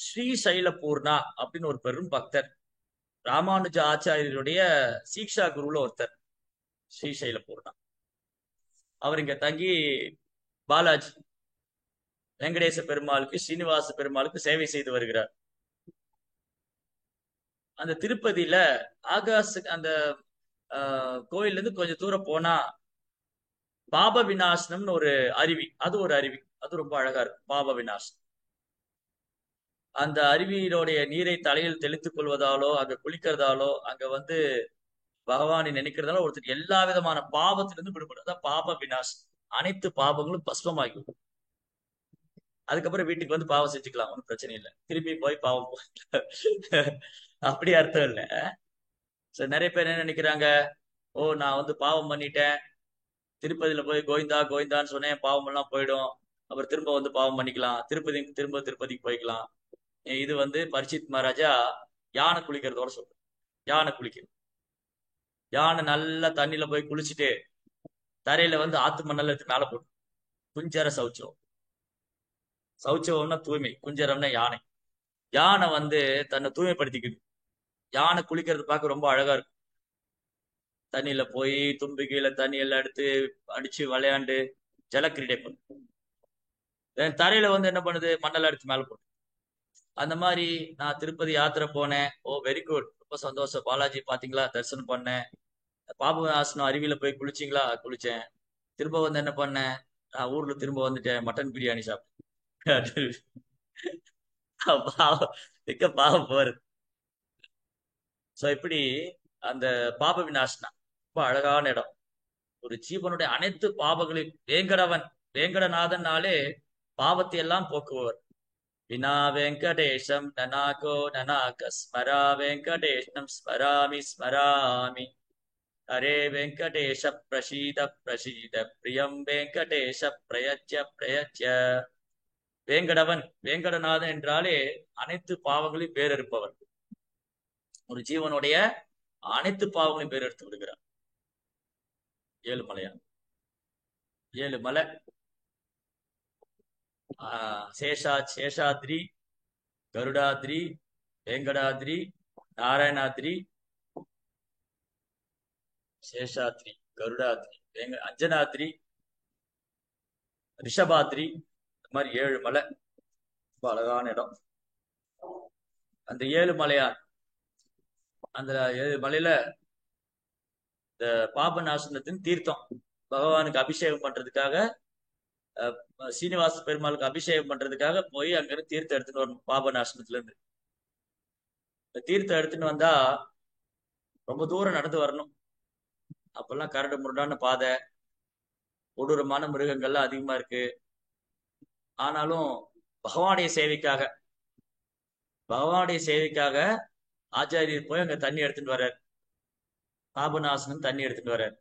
ஸ்ரீசைலபூர்ணா அப்படின்னு ஒரு பெரும் பக்தர், ராமானுஜ ஆச்சாரியருடைய சீக்ஷா குருவுல ஒருத்தர், ஸ்ரீசைலபூர்ணா. அவர் இங்க தங்கி பாலாஜி வெங்கடேச பெருமாளுக்கு, ஸ்ரீனிவாச பெருமாளுக்கு சேவை செய்து வருகிறார். அந்த திருப்பதியில ஆகாஷ் அந்த கோயில்ல இருந்து கொஞ்சம் தூரம் போனா பாப விநாசனம்னு ஒரு அருவி, அது ஒரு அருவி, அது ரொம்ப அழகா இருக்கும். பாப விநாசம், அந்த அருவியினுடைய நீரை தலையில் தெளித்துக் கொள்வதாலோ அங்க குளிக்கிறதாலோ அங்க வந்து பகவானை நினைக்கிறதால ஒருத்தர் எல்லா விதமான பாவத்திலிருந்து விடுபடும். அதான் பாப விநாசம், அனைத்து பாவங்களும் பஸ்பமாகி அதுக்கப்புறம் வீட்டுக்கு வந்து பாவம் செஞ்சுக்கலாம், ஒன்றும் பிரச்சனை இல்லை. திருப்பி போய் பாவம் அப்படி அர்த்தம் இல்லை. நிறைய பேர் என்ன நினைக்கிறாங்க, ஓ நான் வந்து பாவம் பண்ணிட்டேன், திருப்பதியில போய் கோவிந்தா கோவிந்தான்னு சொன்னேன், பாவம் எல்லாம் போயிடும், அப்புறம் திரும்ப வந்து பாவம் பண்ணிக்கலாம், திருப்பதிக்கு போய்க்கலாம். இது வந்து பரிசித் மகாராஜா யானை குளிக்கிறதோட சொல்ற. யானை குளிக்கிறது, யானை நல்லா தண்ணியில போய் குளிச்சுட்டு தரையில வந்து ஆத்து மண்ணெல்லாம் எடுத்து மேல போட்டு குஞ்சர சௌச்சம். சௌச்சவம்னா தூய்மை, குஞ்சரம்னா யானை. யானை வந்து தன்னை தூய்மைப்படுத்திக்குது. யானை குளிக்கிறது பார்க்க ரொம்ப அழகா இருக்கும். தண்ணியில போய் தும்பி கீழே தண்ணி எல்லாம் எடுத்து அடிச்சு விளையாண்டு ஜலக்கிரீடை பண்ணும். தரையில வந்து என்ன பண்ணுது, மண்ணெல்லாம் எடுத்து மேல போட்டு. அந்த மாதிரி நான் திருப்பதி யாத்திரை போனேன். ஓ வெரி குட், ரொம்ப சந்தோஷம். பாலாஜி பாத்தீங்களா, தரிசனம் பண்ணேன். பாபநாசனம் அருவியில போய் குளிச்சிங்களா, குளிச்சேன். திரும்ப வந்து என்ன பண்ணேன், நான் ஊர்ல திரும்ப வந்துட்டேன், மட்டன் பிரியாணி சாப்பிட்டேன். பாவம், எங்க பாவம் போறது. சோ இப்படி அந்த பாப விநாசனா ரொம்ப அழகான இடம். ஒரு ஜீவனுடைய அனைத்து பாவங்களையும் வேங்கடவன், வேங்கடநாதன்னாலே பாவத்தை எல்லாம் போக்குபவர். வினா வெங்கடேஷம் நனாகோ நனாக ஸ்மரா வெங்கடேஷம் ஸ்மராமி ஸ்மராமி, ஹரே வெங்கடேஷ பிரசீத பிரசீத, பிரியம் வெங்கடேஷ பிரயச்ச பிரயச்ச. வேங்கடவன், வேங்கடநாதன் என்றாலே அனைத்து பாவங்களையும் பேரெடுப்பவர். ஒரு ஜீவனுடைய அனைத்து பாவங்களையும் பேரெடுத்து விடுகிறார். ஏழு மலையா, ஏழு மலை. சேஷாத்ரி, கருடாத்ரி, வேங்கடாத்ரி, நாராயணாத்ரி, சேஷாத்ரி, கருடாத்ரி, அஞ்சனாத்ரி, ரிஷபாத்ரி, இந்த மாதிரி ஏழு மலை. ரொம்ப அழகான இடம். அந்த ஏழு மலையார், அந்த ஏழு மலையில இந்த பாபநாசனத்தின் தீர்த்தம் பகவானுக்கு அபிஷேகம் பண்றதுக்காக அஹ், சீனிவாச பெருமாளுக்கு அபிஷேகம் பண்றதுக்காக போய் அங்கிருந்து தீர்த்தம் எடுத்துட்டு வரணும் பாபநாசனத்துல இருந்து. இந்த தீர்த்தம் எடுத்துட்டு வந்தா ரொம்ப தூரம் நடந்து வரணும். அப்பெல்லாம் கரடு முரடான பாதை, கொடூரமான மிருகங்கள்லாம் அதிகமா இருக்கு. ஆனாலும் பகவானுடைய சேவைக்காக பகவானுடைய சேவைக்காக ஆச்சாரியர் போய் அங்க தண்ணி எடுத்துட்டு வர்றார். பாபநாசனம் தண்ணி எடுத்துட்டு வர்றார்.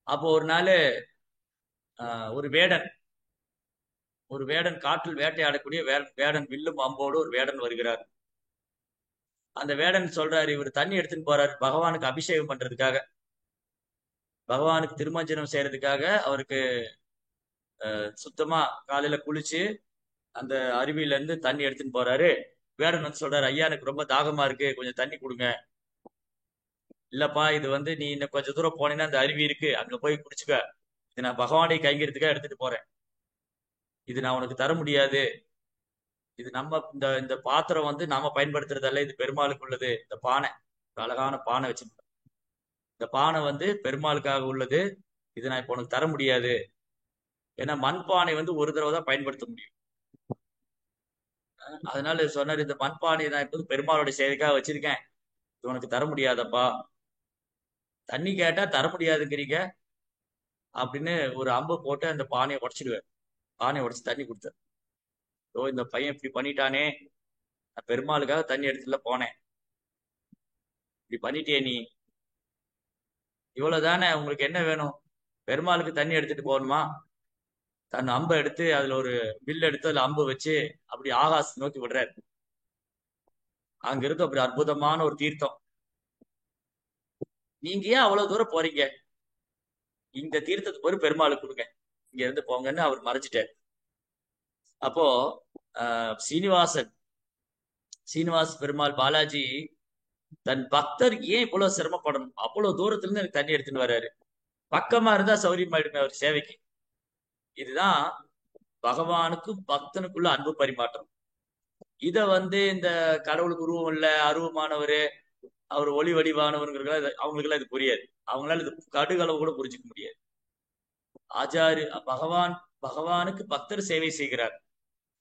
அப்போ ஒரு நாள் ஒரு வேடன் காட்டில் வேட்டையாடக்கூடிய வேடன் வில்லும் அம்போடு ஒரு வேடன் வருகிறார். அந்த வேடன் சொல்றாரு, இவர் தண்ணி எடுத்துட்டு போறாரு பகவானுக்கு அபிஷேகம் பண்றதுக்காக, பகவானுக்கு திருமஞ்சனம் செய்யறதுக்காக. அவருக்கு சுத்தமா காலையில குளிச்சு அந்த அருவியில இருந்து தண்ணி எடுத்துட்டு போறாரு. வேடன் வந்து சொல்றாரு, ஐயா எனக்கு ரொம்ப தாகமா இருக்கு, கொஞ்சம் தண்ணி கொடுங்க. இல்லப்பா, இது வந்து நீ இன்னும் கொஞ்சம் தூரம் போனீங்கன்னா அந்த அருவி இருக்கு, அங்க போய் குடிச்சுக்க. இது நான் பகவானை கைங்கிறதுக்காக எடுத்துட்டு போறேன். இது நான் உனக்கு தர முடியாது. இது நம்ம இந்த இந்த பாத்திரம் வந்து நாம பயன்படுத்துறதல்ல, இது பெருமாளுக்கு உள்ளது. இந்த பானை, ஒரு அழகான பானை வச்சிருக்கேன். இந்த பானை வந்து பெருமாளுக்காக உள்ளது. இது நான் இப்போ உனக்கு தர முடியாது. ஏன்னா மண்பானை வந்து ஒரு தடவை தான் பயன்படுத்த முடியும். அதனால சொன்னாரு, இந்த மண்பானை நான் இப்போ பெருமாளுடைய சேவைக்காக வச்சிருக்கேன், இது உனக்கு தர முடியாதப்பா. தண்ணி கேட்டா தர முடியாதுங்கிறீங்க அப்படின்னு ஒரு அம்பு போட்டு அந்த பானையை உடச்சிடுவேன். பானையை உடச்சு தண்ணி கொடுத்தாரு. ஓ, இந்த பையன் இப்படி பண்ணிட்டானே, நான் பெருமாளுக்காக தண்ணி எடுத்துல போனேன், இப்படி பண்ணிட்டியே நீ. இவ்வளவுதானே, உங்களுக்கு என்ன வேணும்? பெருமாளுக்கு தண்ணி எடுத்துட்டு போகணுமா? தன் அம்பை எடுத்து அதுல ஒரு வில் எடுத்து அதுல அம்பு வச்சு அப்படி ஆகாசம் நோக்கி விடுறாரு. அங்க இருக்கு அப்படி அற்புதமான ஒரு தீர்த்தம். நீங்க ஏன் அவ்வளவு தூரம் போறீங்க? இந்த தீர்த்தத்துக்கு ஒரு பெருமாளுக்கு கொடுங்க, இங்க இருந்து போங்கன்னு அவர் மறைச்சிட்டாரு. அப்போ சீனிவாசன் சீனிவாச பெருமாள் பாலாஜி தன் பக்தர் ஏன் இவ்வளவு சிரமப்படணும்? அவ்வளவு தூரத்துல இருந்து எனக்கு தண்ணி எடுத்துட்டு வர்றாரு. பக்கமா இருந்தா சௌரியமாயிடுமே அவர் சேவைக்கு. இதுதான் பகவானுக்கும் பக்தனுக்குள்ள அன்பு பரிமாற்றம். இத வந்து இந்த கடவுளுக்கு உருவம் இல்ல, அருவமானவரு, அவர் ஒளி வடிவானவருங்கிறதுல அவங்களுக்கெல்லாம் இது புரியாது. அவங்களால இது கடுகளவு கூட புரிஞ்சுக்க முடியாது. ஆச்சாரிய பகவானுக்கு பக்தர் சேவை செய்கிறார்.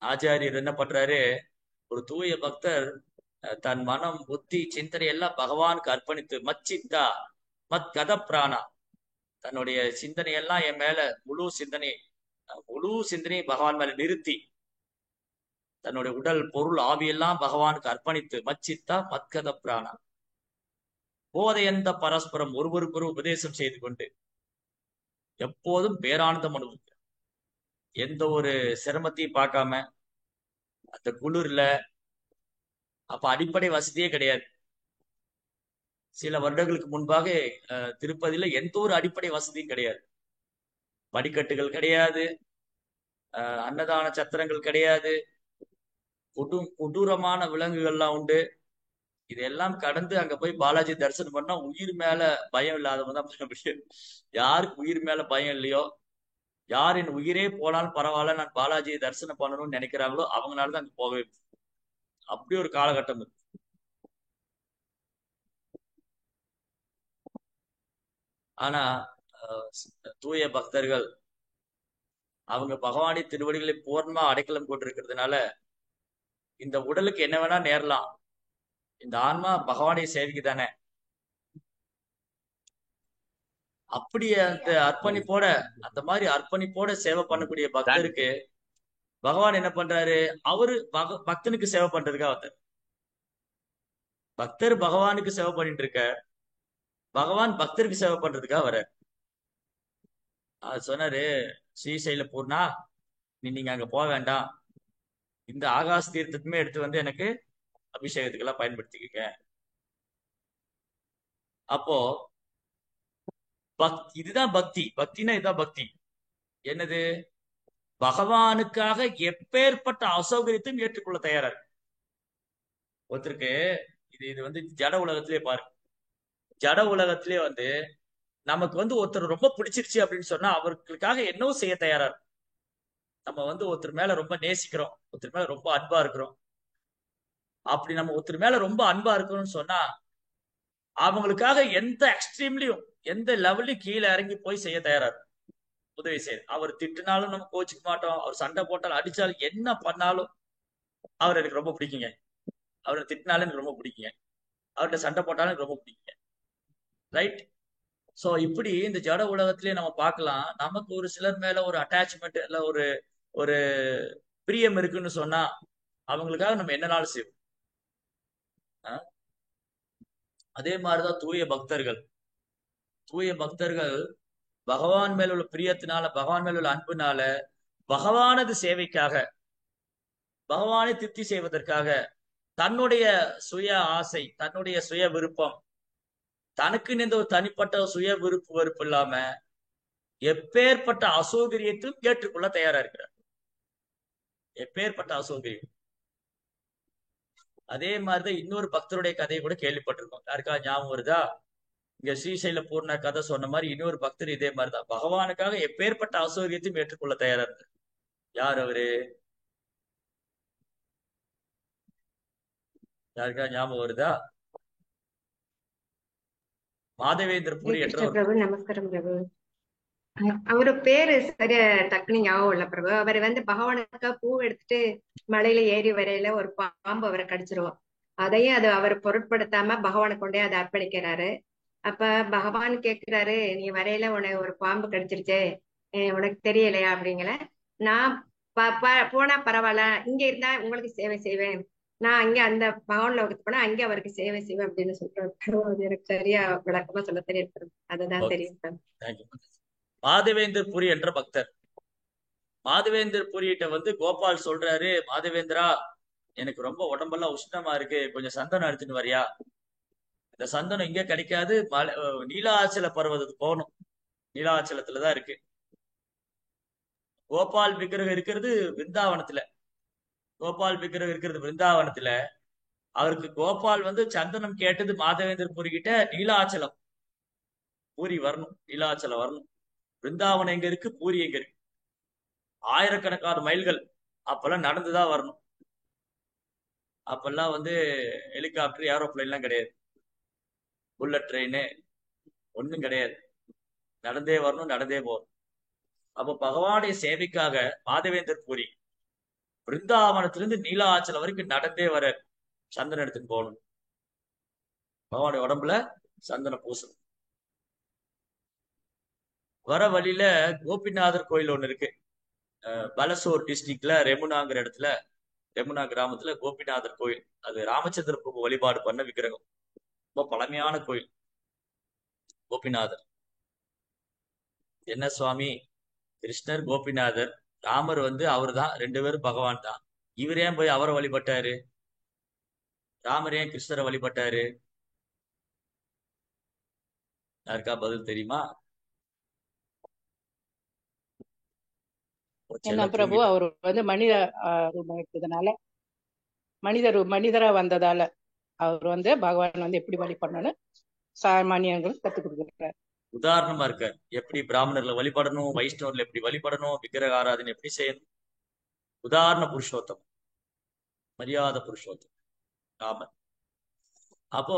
ஆச்சாரியர் என்ன பண்றாரு? ஒரு தூய பக்தர் தன் மனம், புத்தி, சிந்தனை எல்லாம் பகவானுக்கு அர்ப்பணித்து மச்சித்தா மத் கத பிராணா, தன்னுடைய சிந்தனை எல்லாம் என் மேல முழு சிந்தனையை பகவான் மேல நிறுத்தி, தன்னுடைய உடல், பொருள், ஆவியெல்லாம் பகவானுக்கு அர்ப்பணித்து மச்சித்தா மத்கத பிராணா, போதையந்த பரஸ்பரம் ஒருவருக்கொரு உபதேசம் செய்து கொண்டு எப்போதும் பேரானந்தம் அனுபவிக்கிறார். எந்த ஒரு சிரமத்தையும் பார்க்காம அந்த குளிர்ல. அப்ப அடிப்படை வசதியே கிடையாது. சில வருடங்களுக்கு முன்பாக திருப்பதியில எந்த ஒரு அடிப்படை வசதியும் கிடையாது. படிக்கட்டுகள் கிடையாது, அன்னதான சத்திரங்கள் கிடையாது, கொடூரமான விலங்குகள்லாம் உண்டு. இதெல்லாம் கடந்து அங்க போய் பாலாஜி தரிசனம் பண்ணா உயிர் மேல பயம் இல்லாதவங்க தான் பண்ண முடியும். யாருக்கு உயிர் மேல பயம் இல்லையோ, யார் என் உயிரே போனாலும் பரவாயில்ல நான் பாலாஜியை தரிசனம் பண்ணணும்னு நினைக்கிறாங்களோ அவங்களாலதான் அங்க போகவே முடியும். அப்படி ஒரு காலகட்டம் இருக்கு. ஆனா தூய பக்தர்கள் அவங்க பகவானி திருவடிகளை பூர்ணமா அடைக்கலம் கொண்டிருக்கிறதுனால இந்த உடலுக்கு என்ன வேணா நேரலாம், இந்த ஆன்மா பகவானை சேவிக்கு தானே. அப்படி அந்த அர்ப்பணிப்போட, அந்த மாதிரி அர்ப்பணிப்போட சேவை பண்ணக்கூடிய பக்தருக்கு பகவான் என்ன பண்றாரு? அவரு பக்தனுக்கு சேவை பண்றதுக்காக வந்தார். பக்தர் பகவானுக்கு சேவை பண்ணிட்டு இருக்க, பகவான் பக்தருக்கு சேவை பண்றதுக்காக வர. அது சொன்னாரு, ஸ்ரீசைல பூர்ணா, நீங்க அங்க போக வேண்டாம், இந்த ஆகாஷ் தீர்த்தத்துமே எடுத்து வந்து எனக்கு அபிஷேகத்துக்கு எல்லாம் பயன்படுத்திக்கங்க. அப்போ இதுதான் பக்தி. பக்தினா இதுதான் பக்தி. என்னது? பகவானுக்காக எப்பேற்பட்ட அசௌகரியத்தையும் ஏற்றுக்கொள்ள தயாரா இருக்கு ஒருத்தருக்கு. இது வந்து ஜட உலகத்திலே பாரு. ஜட உலகத்திலே வந்து நமக்கு வந்து ஒருத்தர் ரொம்ப பிடிச்சிருச்சு அப்படின்னு சொன்னா அவர்களுக்காக என்னவோ செய்ய தயாரா இருக்கும். நம்ம வந்து ஒருத்தர் மேல ரொம்ப நேசிக்கிறோம், ஒருத்தர் மேல ரொம்ப அன்பா இருக்கிறோம். அப்படி நம்ம ஒருத்தர் மேல ரொம்ப அன்பா இருக்கணும்னு சொன்னா அவங்களுக்காக எந்த எக்ஸ்ட்ரீம்லயும், எந்த லெவலையும் கீழே இறங்கி போய் செய்ய தயாரா இருக்கும். உதவி செய்யுது. அவர் திட்டினாலும் நம்ம கோச்சிக்க மாட்டோம். அவர் சண்டை போட்டாலும் அடிச்சாலும் என்ன பண்ணாலும் அவர் எனக்கு ரொம்ப பிடிக்குங்க. அவரை திட்டினாலும் எனக்கு ரொம்ப பிடிக்குங்க. அவர்கிட்ட சண்டை போட்டாலும் எனக்கு ரொம்ப பிடிக்குங்க. ரைட். சோ இப்படி இந்த ஜட உலகத்திலேயே நம்ம பார்க்கலாம். நமக்கு ஒரு சிலர் மேல ஒரு அட்டாச்மெண்ட் இல்ல ஒரு ஒரு பிரியம் இருக்குன்னு சொன்னா அவங்களுக்காக நம்ம என்னனாலும் செய்வோம். ஆ? அதே மாதிரிதான் தூய பக்தர்கள். தூய பக்தர்கள் பகவான் மேல உள்ள பிரியத்தினால, பகவான் மேல உள்ள அன்புனால, பகவானது சேவைக்காக, பகவானை திருப்தி செய்வதற்காக தன்னுடைய சுய ஆசை, தன்னுடைய சுய விருப்பம், தனக்கு இந்த ஒரு தனிப்பட்ட சுய விருப்பு வெறுப்பு இல்லாம எப்பேற்பட்ட அசௌகரியத்தையும் ஏற்றுக்கொள்ள தயாரா இருக்கிறார். எப்பேற்பட்ட அசௌகரியம். அதே மாதிரிதான் இன்னொரு பக்தருடைய கதையை கூட கேள்விப்பட்டிருக்கோம். யாருக்கா ஞாபகம் வருதா? இங்க ஸ்ரீசைல பூர்ண கதை சொன்ன மாதிரி இன்னொரு பக்தர் இதே மாதிரிதான் பகவானுக்காக எப்பேற்பட்ட அசௌகரியத்தையும் ஏற்றுக்கொள்ள தயாரா இருந்தார். யார் அவரு? யாருக்கா ஞாபகம் வருதா? மாதவேந்திர ஹரே புரி என்ற கிருஷ்ண ஒரு பிரபு, நமஸ்காரம் பிரபு. அவரு பேரு சரியா டக்குனு ஞாபகம் இல்ல பிரபு. அவர் பகவானுக்கா பூ எடுத்துட்டு மலையில ஏறி வரையில ஒரு பாம்பு அவரை கடிச்சிரும். அதையும் அது அவர் பொருட்படுத்தாம பகவானுக்கு கொண்டே அதை அர்ப்பணிக்கிறாரு. அப்ப பகவான் கேக்குறாரு, நீ வரையில உனக்கு ஒரு பாம்பு கடிச்சிருச்சே, உனக்கு தெரியலையா அப்படிங்கிற. நான் போனா பரவாயில்ல, இங்க இருந்தா உங்களுக்கு சேவை செய்வேன். நான் அங்க அந்த பகவான் லோகத்துக்கு போனா அங்க அவருக்கு சேவை செய்வேன் அப்படின்னு சொல்றாரு. அது எனக்கு சரியா விளக்கமா சொல்ல தெரியும். அதுதான் ஓகே, தெரியும். தேங்க்யூ. மாதவேந்தர் புரி என்ற பக்தர். மாதவேந்தர் புரியிட்ட கோபால் சொல்றாரு, மாதவேந்திரா எனக்கு ரொம்ப உடம்பெல்லாம் உஷ்ணமா இருக்கு, கொஞ்சம் சந்தனம் எடுத்துட்டு வரியா? இந்த சந்தனம் இங்க கிடைக்காது, நீலாச்சல பர்வதத்துக்கு போகணும். நீலாச்சலத்துலதான் இருக்கு. கோபால் விக்கிரகம் இருக்கிறது விருந்தாவனத்துல. கோபால் விக்கிரகம் இருக்கிறது விருந்தாவனத்துல. அவருக்கு கோபால் சந்தனம் கேட்டது மாதவேந்தர் பூரி கிட்ட நீலாச்சலம் பூரி வரணும், நீலாச்சலம் வரணும். பிருந்தாவனம் எங்க இருக்கு, பூரி எங்க இருக்கு? ஆயிரக்கணக்கான மைல்கள். அப்பெல்லாம் நடந்துதான் வரணும். அப்பெல்லாம் ஹெலிகாப்டர் ஏரோப்ளைன் எல்லாம் கிடையாது, புல்லட் ட்ரெயின் ஒண்ணும் கிடையாது. நடந்தே வரணும், நடந்தே போகணும். அப்ப பகவானுடைய சேவைக்காக மாதவேந்தர் பூரி பிருந்தாவனத்திலிருந்து நீலாச்சலம் வரைக்கும் நடந்தே வர சந்தனம் எடுத்துட்டு போகணும். பகவானுடைய உடம்புல சந்தன பூசணும். வர வழியில கோபிநாதர் கோயில் ஒண்ணு இருக்கு. பலசோர் டிஸ்ட்ரிக்ட்ல ரெமுனாங்கிற இடத்துல, ரெமுனா கிராமத்துல கோபிநாதர் கோயில். அது ராமச்சந்திர பிரபு வழிபாடு பண்ண விக்கிரகம். ரொம்ப பழமையான கோயில் கோபிநாதர். என்ன சுவாமி, கிருஷ்ணர் கோபிநாதர், ராமர் அவர் தான், ரெண்டு பேரும் பகவான் தான். இவர் ஏன் போய் அவரை வழிபட்டாரு? ராமர் ஏன் கிருஷ்ணரை வழிபட்டாரு? யாருக்கா பதில் தெரியுமா? என்ன செல்லம் பிரபு, தூங்கிட்டு. அவர் மனித ரூபம் எடுத்ததுனால, மனிதரா வந்ததால அவர் பகவான் எப்படி வழிபடணும்னு சாமானியர்களுக்கு கத்துக் கொடுக்குறாரு. உதாரணமா இருக்கார். எப்படி பிராமணர்ல வழிபடணும், வைஷ்ணவர்ல எப்படி வழிபடணும், விக்கிரக ஆராதனை எப்படி செய்யணும். உதாரண புருஷோத்தம், மரியாதை புருஷோத்தம் ராமர். அப்போ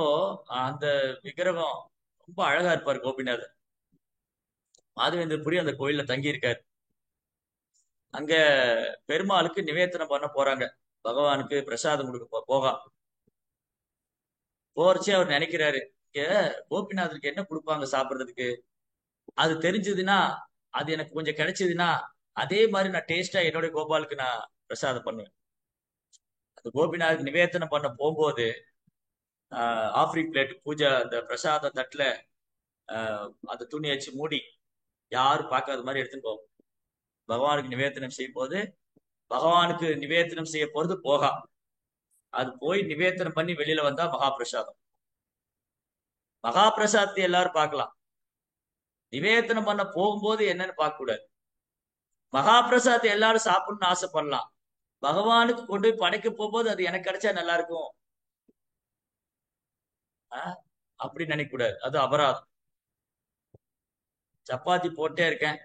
அந்த விக்கிரகம் ரொம்ப அழகா இருப்பார் கோபிநாதர். மாதவேந்தர் புரி அந்த கோயில்ல தங்கி இருக்காரு. அங்க பெருமாளுக்கு நிவேதனம் பண்ண போறாங்க. பகவானுக்கு பிரசாதம் கொடுக்க போகா போறச்சே அவர் நினைக்கிறாரு, இங்க கோபிநாதருக்கு என்ன கொடுப்பாங்க சாப்பிடுறதுக்கு, அது தெரிஞ்சதுன்னா, அது எனக்கு கொஞ்சம் கிடைச்சதுன்னா அதே மாதிரி நான் டேஸ்டா என்னோட கோபாலுக்கு நான் பிரசாதம் பண்ணுவேன். அந்த கோபிநாதருக்கு நிவேதனம் பண்ண போகும்போது ஆஃப்ரிக் பிளேட் பூஜை அந்த பிரசாத தட்டுல அந்த துணி வச்சு மூடி யாரும் பார்க்காத மாதிரி எடுத்துன்னு போகும். பகவானுக்கு நிவேதனம் செய்யும் போது, பகவானுக்கு நிவேதனம் செய்ய போறது போகா, அது போய் நிவேதனம் பண்ணி வெளியில வந்தா மகாபிரசாதம். மகாபிரசாதத்தை எல்லாரும் பார்க்கலாம், நிவேதனம் பண்ண போகும்போது என்னன்னு பார்க்க கூடாது. மகாபிரசாதத்தை எல்லாரும் சாப்பிடணும்னு ஆசைப்படலாம், பகவானுக்கு கொண்டு போய் படைக்க போகும்போது அது எனக்கு கிடைச்சா நல்லா இருக்கும் அப்படி நினைக்க கூடாது. அது அபராதம். சப்பாத்தி போட்டே இருக்கேன்,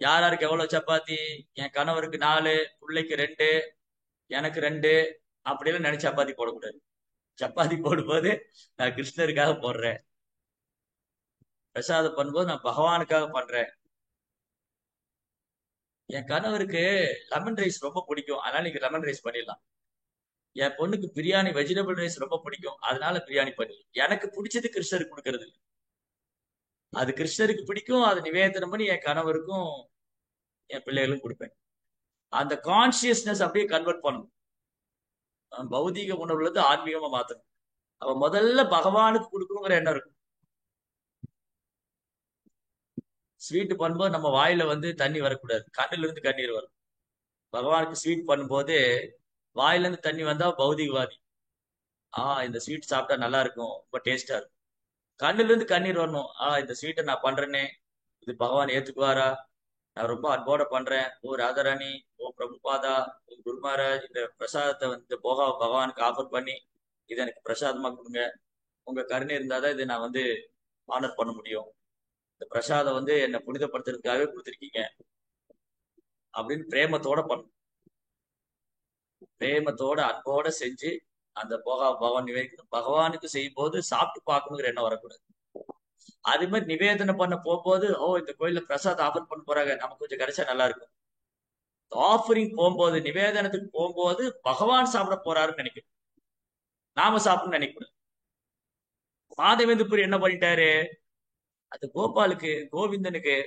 யார் யாருக்கு எவ்வளவு சப்பாத்தி, என் கணவருக்கு 4, பிள்ளைக்கு 2, எனக்கு 2, அப்படியெல்லாம் நினைச்சு சப்பாத்தி போடக்கூடாது. சப்பாத்தி போடும்போது நான் கிருஷ்ணருக்காக போடுறேன், பிரசாதம் பண்ணும்போது நான் பகவானுக்காக பண்றேன். என் கணவருக்கு லெமன் ரைஸ் ரொம்ப பிடிக்கும், அதனால நீங்க லெமன் ரைஸ் பண்ணிடலாம். என் பொண்ணுக்கு பிரியாணி வெஜிடபிள் ரைஸ் ரொம்ப பிடிக்கும், அதனால பிரியாணி பண்ணிடலாம். எனக்கு பிடிச்சது கிருஷ்ணருக்கு கொடுக்கறது இல்ல. அது கிருஷ்ணருக்கு பிடிக்கும், அது நிவேதனம் பண்ணி என் கணவருக்கும் என் பிள்ளைகளுக்கும் கொடுப்பேன். அந்த கான்சியஸ்னஸ் அப்படியே கன்வெர்ட் பண்ணணும். பௌதீக உணர்வுல இருந்து ஆன்மீகமா மாத்தணும். அவ முதல்ல பகவானுக்கு கொடுக்கணுங்கிற எண்ணம் இருக்கும். ஸ்வீட் பண்ணும்போது நம்ம வாயில வந்து தண்ணி வரக்கூடாது, கண்ணுல இருந்து கண்ணீர் வரும். பகவானுக்கு ஸ்வீட் பண்ணும்போது வாயில இருந்து தண்ணி வந்தா பௌதிகவாதி. இந்த ஸ்வீட் சாப்பிட்டா நல்லா இருக்கும், ரொம்ப டேஸ்டா இருக்கும். கண்ணுல இருந்து கண்ணீர் வரணும். இந்த ஸ்வீட்டை நான் பண்றேனே, இது பகவான் ஏத்துக்குவாரா, நான் ரொம்ப அன்போட பண்றேன். ஓ ராதாராணி, ஓ பிரபுபாதா, ஓ குரு மகாராஜ், இந்த பிரசாதத்தை வந்து போகா பகவானுக்கு ஆஃபர் பண்ணி இதை எனக்கு பிரசாதமா கொடுங்க. உங்க கருணை இருந்தாதான் இதை நான் வந்து ஆனர் பண்ண முடியும். இந்த பிரசாதம் வந்து என்னை புனிதப்படுத்துறதுக்காகவே கொடுத்துருக்கீங்க அப்படின்னு பிரேமத்தோட பண்ணணும். பிரேமத்தோட அன்போட செஞ்சு அந்த போகா பகவான் நிவேதிக்கணும். பகவானுக்கு செய்யும் போது சாப்பிட்டு பார்க்கணுங்கிற எண்ணம் வரக்கூடாது. அதே மாதிரி நிவேதனம் பண்ண போகும்போது, இந்த கோயில்ல பிரசாத் ஆஃபர் பண்ண போறாங்க, நமக்கு கொஞ்சம் கிடைச்சா நல்லா இருக்கும். ஆஃபரிங் போகும்போது, நிவேதனத்துக்கு போகும்போது பகவான் சாப்பிட போறாருன்னு நினைக்கணும், நாம சாப்பிடணும்னு நினைக்கணும். மாதவேந்தபுரி என்ன பண்ணிட்டாரு, அது கோபாலுக்கு, கோவிந்தனுக்கு,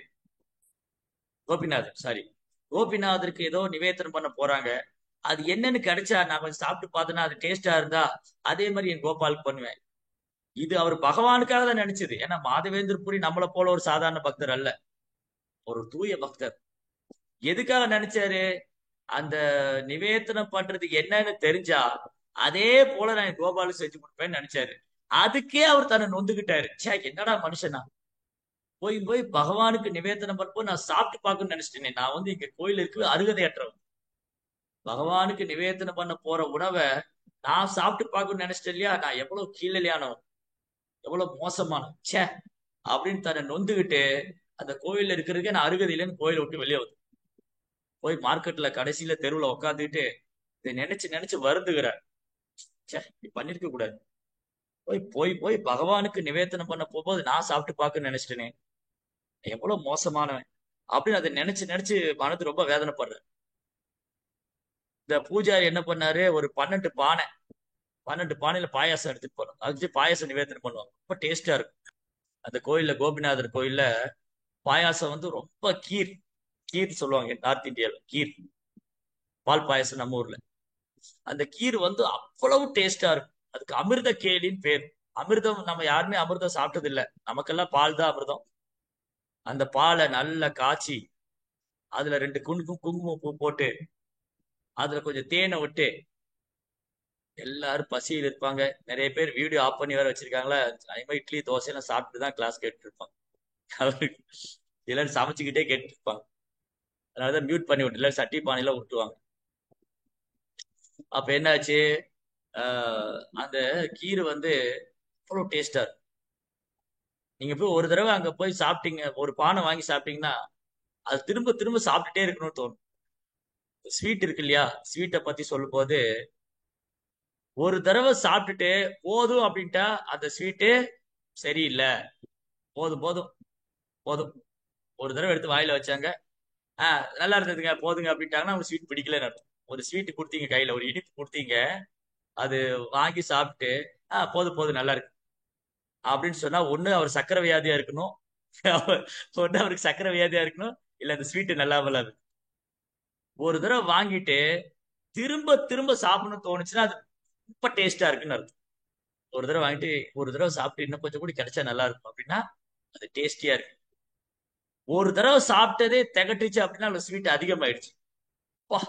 கோபிநாதர் சாரி, கோபிநாதருக்கு ஏதோ நிவேதனம் பண்ண போறாங்க. அது என்னன்னு கிடைச்சா நான் கொஞ்சம் சாப்பிட்டு பார்த்தேன்னா அது டேஸ்டா இருந்தா அதே மாதிரி என் கோபாலுக்கு பண்ணுவேன். இது அவர் பகவானுக்காக தான் நினைச்சது. ஏன்னா மாதவேந்திரபுரி நம்மளை போல ஒரு சாதாரண பக்தர் அல்ல, ஒரு தூய பக்தர். எதுக்காக நினைச்சாரு, அந்த நிவேதனம் பண்றது என்னன்னு தெரிஞ்சா அதே போல நான் கோபாலுக்கு செஞ்சு கொடுப்பேன்னு நினைச்சாரு. அதுக்கே அவர் தன்னை நொந்துகிட்டாரு. சே, என்னடா மனுஷனா, போய் போய் பகவானுக்கு நிவேதனம் பண்ணப்போ நான் சாப்பிட்டு பார்க்கணும்னு நினைச்சிட்டேனே, நான் வந்து இங்க கோயிலுக்கு அருகதையற்றவன். பகவானுக்கு நிவேதனம் பண்ண போற உணவை நான் சாப்பிட்டு பார்க்கணும்னு நினைச்சிட்டேன் இல்லையா, நான் எவ்வளவு கீழலியானவன், எவ்வளவு மோசமானவன், ச்சே அப்படின்னு தன்னை நொந்துகிட்டு அந்த கோயில்ல இருக்கிறதுக்கே நான் அருகதை இல்லைன்னு கோயிலை விட்டு வெளியே வந்து போய் மார்க்கெட்ல கடைசியில தெருவுல உட்காந்துக்கிட்டு இதை நினைச்சு நினைச்சு வருந்துகிறார். ச்சே, இப்படி பண்ணிருக்க கூடாது. போய் போய் போய் பகவானுக்கு நிவேதனம் பண்ண போகும்போது நான் சாப்பிட்டு பார்க்கணும்னு நினைச்சிட்டேனே, எவ்வளவு மோசமானவன் அப்படின்னு அதை நினைச்சு நினைச்சு மனது ரொம்ப வேதனைப்படுறேன். இந்த பூஜாரி என்ன பண்ணாரு, ஒரு 12 பானையில பாயாசம் எடுத்துட்டு போனோம். அது வச்சு பாயாசம் நிவேதனம் பண்ணுவாங்க, ரொம்ப டேஸ்டா இருக்கும். அந்த கோயில்ல, கோபிநாதர் கோயில்ல பாயாசம் வந்து ரொம்ப கீர், கீர் சொல்லுவாங்க நார்த் இந்தியால, கீர், பால் பாயாசம் நம்ம ஊர்ல. அந்த கீர் வந்து அவ்வளவு டேஸ்டா இருக்கும். அதுக்கு அமிர்த கேலின்னு பேர். அமிர்தம், நம்ம யாருமே அமிர்தம் சாப்பிட்டது இல்ல, நமக்கெல்லாம் பால் தான் அமிர்தம். அந்த பாலை நல்லா காய்ச்சி அதுல 2 குங்குமம் பூ போட்டு அதுல கொஞ்சம் தேனை விட்டு எல்லாரும் பசியில் இருப்பாங்க. நிறைய பேர் வீடியோ ஆஃப் பண்ணி வேற வச்சிருக்காங்களா, அதே மாதிரி இட்லி தோசை எல்லாம் சாப்பிட்டு தான் கிளாஸ் கேட்டு இருப்பாங்க. அவருக்கு எல்லாரும் சமைச்சுக்கிட்டே கேட்டு இருப்பாங்க. அதனாலதான் மியூட் பண்ணி விட்டு எல்லாரும் சட்டி பானையில விட்டுருவாங்க. அப்ப என்னாச்சு, அந்த கீரை வந்து அவ்வளவு டேஸ்டா இருக்கும். நீங்க போய் ஒரு தடவை அங்க போய் சாப்பிட்டீங்க, ஒரு பானை வாங்கி சாப்பிட்டீங்கன்னா அது திரும்ப திரும்ப சாப்பிட்டுட்டே இருக்கணும்னு தோணும். ஸ்வீட் இருக்கு இல்லையா, ஸ்வீட்டை பத்தி சொல்லும் போது ஒரு தடவை சாப்பிட்டுட்டு போதும் அப்படின்ட்டா அந்த ஸ்வீட்டு சரியில்லை, போதும் போதும் போதும். ஒரு தடவை எடுத்து வாயில வச்சாங்க, நல்லா இருந்ததுங்க போதுங்க அப்படின்ட்டாங்கன்னா அவங்க ஸ்வீட் பிடிக்கலன்னு அர்த்தம். ஒரு ஸ்வீட் கொடுத்தீங்க கையில, ஒரு இனிப்பு கொடுத்தீங்க, அது வாங்கி சாப்பிட்டு போதும் போதும் நல்லா இருக்கு அப்படின்னு சொன்னா ஒண்ணு அவர் சக்கரை வியாதியா இருக்கணும், ஒண்ணு அவருக்கு சக்கரை வியாதியா இருக்கணும், இல்ல அந்த ஸ்வீட் நல்லா இருக்கு. ஒரு தடவை வாங்கிட்டு திரும்ப திரும்ப சாப்பிடணும்னு தோணுச்சுன்னா அது ரொம்ப டேஸ்டா இருக்குன்னு அர்த்தம். ஒரு தடவை வாங்கிட்டு ஒரு தடவை சாப்பிட்டு இன்னும் கொஞ்சம் கூட கிடைச்சா நல்லா இருக்கும் அப்படின்னா அது டேஸ்டியா இருக்கு. ஒரு தடவை சாப்பிட்டதே திகட்டுச்சு அப்படின்னா அந்த ஸ்வீட் அதிகமாயிடுச்சு, வா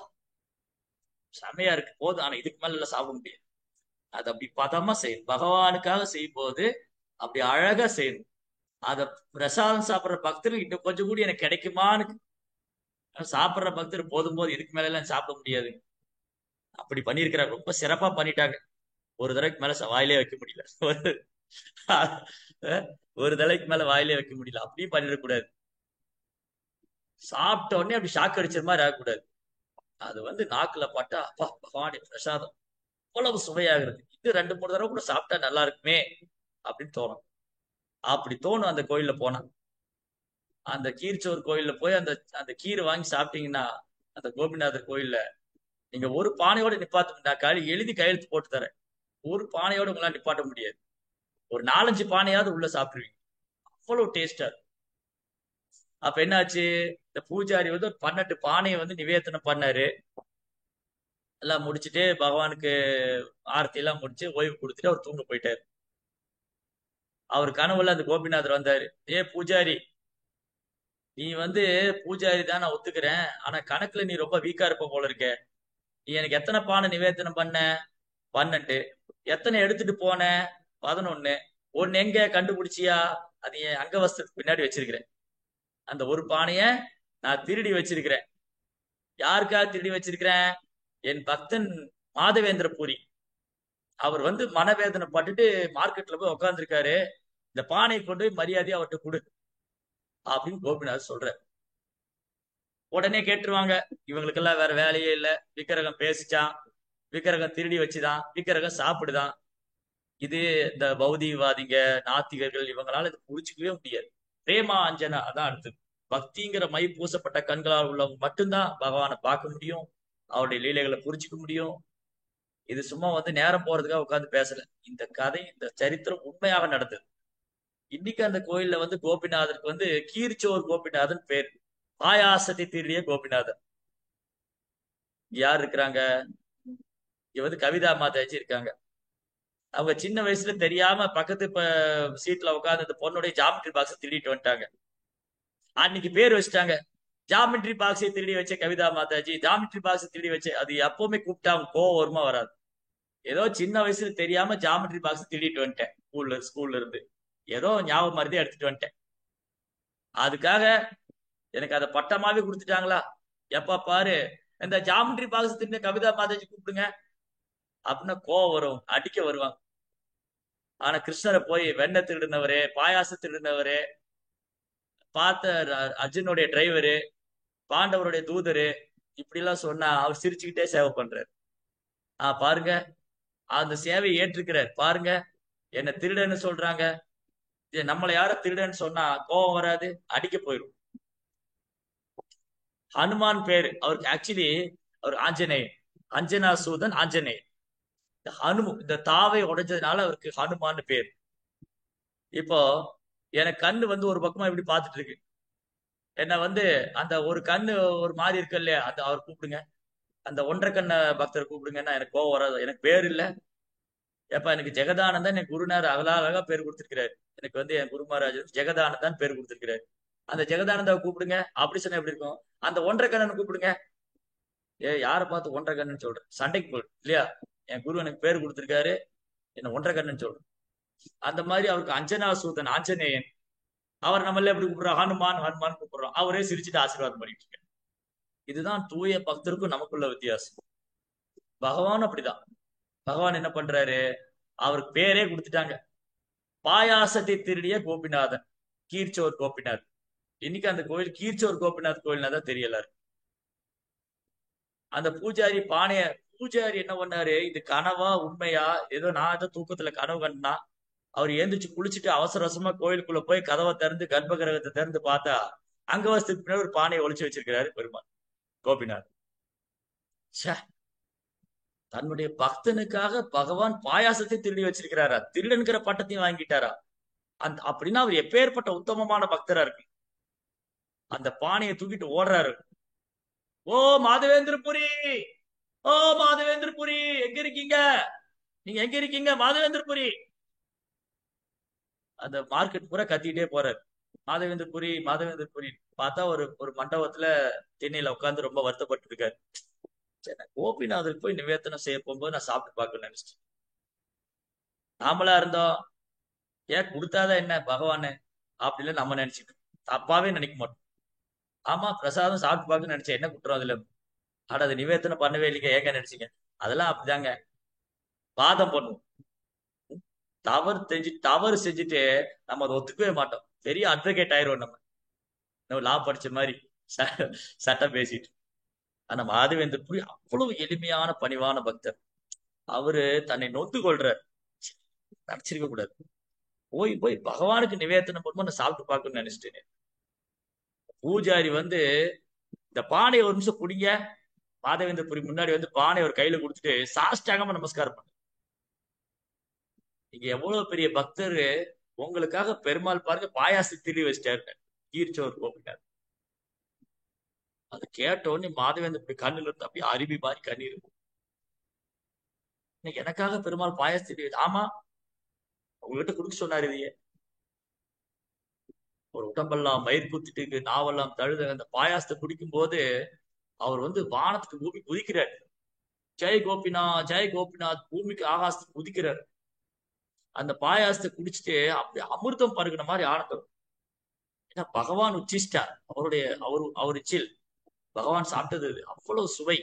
செமையா இருக்கு போதும், ஆனா இதுக்கு மேல எல்லாம் சாப்பிட முடியாது. அது அப்படி பதமா செய்யணும், பகவானுக்காக செய்யும் போது அப்படி அழகா செய்யணும். அத பிரசாதம் சாப்பிடுற பக்தர் இன்னும் கொஞ்சம் கூட எனக்கு கிடைக்குமான்னு, சாப்பிடுற பக்தர் போதும் போது இதுக்கு மேல எல்லாம் சாப்பிட முடியாது. அப்படி பண்ணிருக்கிறாங்க, ரொம்ப சிறப்பா பண்ணிட்டாங்க. ஒரு தடவைக்கு மேல வாயிலே வைக்க முடியல, ஒரு தடவைக்கு மேல வாயிலே வைக்க முடியல. அப்படியும் பண்ணிடக்கூடாது. சாப்பிட்ட உடனே அப்படி ஷாக் அடிச்ச மாதிரி ஆகக்கூடாது. அது வந்து நாக்குல பட்டா அப்பா பகவானுடைய பிரசாதம் அவ்வளவு சுவையாகிறது, இது 2-3 தடவை கூட சாப்பிட்டா நல்லா இருக்குமே அப்படின்னு தோணும். அப்படி தோணும் அந்த கோயில்ல போனா. அந்த கீர்ச்சோர் கோயில்ல போய் அந்த அந்த கீரை வாங்கி சாப்பிட்டீங்கன்னா, அந்த கோபிநாதர் கோயில்ல நீங்க ஒரு பானையோட நிப்பாட்ட, நான் எழுதி கையெழுத்து போட்டு தரேன். ஒரு பானையோட உங்களால நிப்பாட்ட முடியாது. ஒரு 4, 5 பானையாவது உள்ள சாப்பிட்டுருவீங்க. அவ்வளவு டேஸ்டா இருக்கும். அப்ப என்னாச்சு, இந்த பூஜாரி வந்து ஒரு 12 பானையை வந்து நிவேதனம் பண்ணாரு. எல்லாம் முடிச்சுட்டு பகவானுக்கு ஆரத்தி எல்லாம் முடிச்சு ஓய்வு கொடுத்துட்டு அவர் தூங்க போயிட்டாரு. அவர் கனவுல அந்த கோபிநாதர் வந்தாரு. ஏ பூஜாரி, நீ வந்து பூஜாரி தான், நான் ஒத்துக்கிறேன். ஆனா கணக்குல நீ ரொம்ப வீக்கா இருப்ப போல இருக்க. நீ எனக்கு எத்தனை பானை நிவேதனம் பண்ண? 12. எத்தனை எடுத்துட்டு போன? 11. ஒன்னு எங்க கண்டுபிடிச்சியா? அது என் அங்கவஸ்திரத்துக்கு பின்னாடி வச்சிருக்கிறேன். அந்த ஒரு பானைய நான் திருடி வச்சிருக்கிறேன். யாருக்காக திருடி வச்சிருக்கிறேன்? என் பக்தன் மாதவேந்திர பூரி. அவர் வந்து மனவேதனை பட்டுட்டு மார்க்கெட்ல போய் உட்கார்ந்துருக்காரு. இந்த பானையை கொண்டு போய் மரியாதையா அவர்கிட்ட கொடு அப்படின்னு கோபிநாத் சொல்ற. உடனே கேட்டுருவாங்க, இவங்களுக்கெல்லாம் வேற வேலையே இல்ல. விக்கிரகம் பேசிச்சான், விக்கிரகம் திருடி வச்சுதான், விக்கிரகம் சாப்பிடுதான். இது இந்த பௌதிகவாதிங்க, நாத்திகர்கள், இவங்களால இது புரிச்சுக்கவே முடியாது. பிரேமா அஞ்சனா அதான் அடுத்தது. பக்திங்கிற மை பூசப்பட்ட கண்களால் உள்ளவங்க மட்டும்தான் பகவானை பார்க்க முடியும், அவருடைய லீலைகளை புரிஞ்சுக்க முடியும். இது சும்மா வந்து நேரம் போறதுக்காக உட்கார்ந்து பேசல. இந்த கதை, இந்த சரித்திரம் உண்மையாக நடந்தது. இன்னைக்கு அந்த கோயில்ல வந்து கோபிநாதருக்கு வந்து கீர்ச்சோர் கோபிநாதன் பேர். பாயாசத்தை திருடிய கோபிநாதன். யார் இருக்கிறாங்க? இங்க வந்து கவிதா மாதாஜி இருக்காங்க. அவங்க சின்ன வயசுல தெரியாம பக்கத்து சீட்ல உட்கார்ந்து அந்த பொண்ணுடைய ஜாமெட்ரி பாக்ஸ் திருடிட்டு வந்துட்டாங்க. அன்னைக்கு பேர் வச்சுட்டாங்க, ஜாமெட்ரி பாக்ஸை திருடி வச்ச கவிதா மாதாஜி, ஜாமெட்ரி பாக்ஸ் திருடி வச்ச. அது எப்பவுமே கூப்பிட்டா அவங்க கோவம் வருமா வராது? ஏதோ சின்ன வயசுல தெரியாம ஜாமெட்ரி பாக்ஸ் திருடிட்டு வந்துட்டேன், ஸ்கூல்ல இருந்து. ஏதோ ஞாபகம் மருதி எடுத்துட்டு வந்துட்டேன். அதுக்காக எனக்கு அதை பட்டமாவே கொடுத்துட்டாங்களா? எப்ப பாரு இந்த ஜாமெட்ரி பாக்ஸ் திருடின கவிதா மாதாஜி கூப்பிடுங்க அப்படின்னா கோவம் வரும், அடிக்க வருவாங்க. ஆனா கிருஷ்ணரை போய் வெண்ணெய் திருடினவரு, பாயாசம் திருடினவரு, பார்த்த அர்ஜுனுடைய டிரைவரு, பாண்டவருடைய தூதரு, இப்படி எல்லாம் சொன்னா அவர் சிரிச்சுக்கிட்டே சேவை பண்றாரு. பாருங்க, அந்த சேவையை ஏற்றுக்கிறார். பாருங்க, என்ன திருடன்னு சொல்றாங்க. நம்மளை யார திருடன்னு சொன்னா கோபம் வராது, அடிக்க போயிடும். ஹனுமான் பேரு அவருக்கு. ஆக்சுவலி அவர் ஆஞ்சநேயன், அஞ்சனா சூதன் ஆஞ்சநேயன். இந்த தாவை உடைஞ்சதுனால அவருக்கு ஹனுமான் பேர். இப்போ எனக்கு கண்ணு வந்து ஒரு பக்கமா இப்படி பார்த்துட்டு இருக்கு. என்ன வந்து அந்த ஒரு கண்ணு ஒரு மாதிரி இருக்கு இல்லையா, அந்த அவர் கூப்பிடுங்க, அந்த ஒன்றரை கண்ண பக்தர் கூப்பிடுங்கன்னா எனக்கு கோவம் வராது. எனக்கு பேர் இல்ல. எப்ப எனக்கு ஜெகதானந்தன் என் குருநார் அழகா பேர் கொடுத்திருக்கிறாரு. எனக்கு வந்து என் குரு மகாராஜ் ஜெகதானந்தான் பேர் கொடுத்திருக்கிறாரு. அந்த ஜெகதானந்தாவை கூப்பிடுங்க அப்படி சொன்னா எப்படி இருக்கும்? அந்த ஒன்றரை கண்ணன் கூப்பிடுங்க. யாரை பார்த்து ஒன்றரை கண்ணன் சொல்றேன்? சண்டைக்கு போயிடும் இல்லையா? என் குரு எனக்கு பேர் கொடுத்திருக்காரு, என்ன ஒன்றரை கண்ணன் சொல்றேன். அந்த மாதிரி அவருக்கு அஞ்சனா சூதன் ஆஞ்சநேயன். அவர் நம்மள எப்படி கூப்பிடுறோம்? ஹனுமான் ஹனுமான் கூப்பிடுறோம். அவரே சிரிச்சுட்டு ஆசீர்வாதம் பண்ணிட்டு இருக்காரு. இதுதான் தூய பக்தருக்கும் நமக்குள்ள வித்தியாசம். பகவான் அப்படிதான். பகவான் என்ன பண்றாரு? அவருக்கு பேரே கொடுத்துட்டாங்க, பாயாசத்தை திருடிய கோபிநாதன், கீர்ச்சோர் கோபிநாத். இன்னைக்கு அந்த கோயில் கீர்ச்சோர் கோபிநாத் கோயில்னா தான் தெரியல. அந்த பூஜாரி பானைய, பூஜாரி என்ன பண்ணாரு, இது கனவா உண்மையா, ஏதோ நான் ஏதோ தூக்கத்துல கனவு கண்டா, அவர் எழுந்திரிச்சு குளிச்சுட்டு அவசர அவசரமா கோயிலுக்குள்ள போய் கதவை திறந்து கர்ப்ப கிரகத்தை திறந்து பார்த்தா அங்க வசத்துக்கு பின்னாடி ஒரு பானையை ஒளிச்சு வச்சிருக்கிறாரு பெருமாள் கோபிநாத். தன்னுடைய பக்தனுக்காக பகவான் பாயாசத்தை திருடி வச்சிருக்கிறாரா? திருடன்கிற பட்டத்தையும் வாங்கிட்டாரா? அப்படின்னா அவர் எப்பேற்பட்ட உத்தமமான பக்தரா இருக்கு. அந்த பானையை தூக்கிட்டு ஓடுறாரு. ஓ மாதவேந்திரபுரி, ஓ மாதவேந்திரபுரி, எங்க இருக்கீங்க? நீங்க எங்க இருக்கீங்க மாதவேந்திரபுரி? அந்த மார்க்கெட் பூரா கத்திட்டே போறாரு, மாதவேந்திரபுரி மாதவேந்திரபுரி. பார்த்தா ஒரு ஒரு மண்டபத்துல திண்ணையில உட்கார்ந்து ரொம்ப வருத்தப்பட்டு இருக்காரு. சரி, கோபிநாதருக்கு போய் நிவேதனம் செய்ய போகும்போது நான் சாப்பிட்டு பார்க்க நினைச்சிட்டேன். நாமளா இருந்தோம், ஏன் கொடுத்தாதான் என்ன பகவானு அப்படின்னு நம்ம நினைச்சிட்டு தப்பாவே நினைக்க மாட்டோம். ஆமா பிரசாதம் சாப்பிட்டு பார்க்க நினைச்சேன், என்ன குற்றம் அதுல? ஆனா அது நிவேதனம் பண்ணவே இல்லைங்க, ஏங்க நினைச்சீங்க? அதெல்லாம் அப்படிதாங்க, வாதம் பண்ணுவோம். தவறு செஞ்சுட்டு நம்ம அதை ஒத்துக்கவே மாட்டோம். பெரிய அட்வொகேட் ஆயிரும் நம்ம, நம்ம லா படிச்ச மாதிரி சட்டம் பேசிட்டு. ஆனா மாதவேந்தர் புரி அவ்வளவு எளிமையான பணிவான பக்தர். அவரு தன்னை நொந்து கொள்றார், நினைச்சிருக்க கூடாது. போய் போய் பகவானுக்கு நிவேதனம் பண்ணும்போது நான் சாப்பிட்டு பார்க்கணும்னு நினைச்சிட்டேன். பூஜாரி வந்து இந்த பானையை ஒரு நிமிஷம் குடிங்க. மாதவேந்திர புரி முன்னாடி வந்து பானை ஒரு கையில கொடுத்துட்டு சாஷ்டாங்கமா நமஸ்காரம் பண்ணு. நீங்க எவ்வளவு பெரிய பக்தர், உங்களுக்காக பெருமாள் பாருங்க பாயாசம் திரி வச்சிட்டாரு, கீர்ச்சோர் கோபினார். அது கேட்ட உடனே மாதவேந்திர புரி கண்ணுல இருந்து அப்படியே அருவி மாதிரி கண்ணீர். இன்னைக்கு எனக்காக பெருமாள் பாயாசம் திரி ஆமா, உங்ககிட்ட கொடுக்க சொன்னாரு. இதையே ஒரு உடம்பெல்லாம் மயிர் குத்திட்டு நாவெல்லாம் தழுத அந்த பாயாசத்தை குடிக்கும் போது அவர் வந்து வானத்துக்கு பூமி குதிக்கிறார். ஜெய் கோபிநாத் ஜெய் கோபிநாத், பூமிக்கு ஆகாசத்துக்கு குதிக்கிறார். அந்த பாயாசத்தை குடிச்சிட்டு அப்படி அமிர்தம் பருகின மாதிரி ஆனந்தம். ஏன்னா பகவான் உச்சிஷ்டார், அவர் இச்சில் பகவான் சாப்பிட்டது அவ்வளவு சுவை.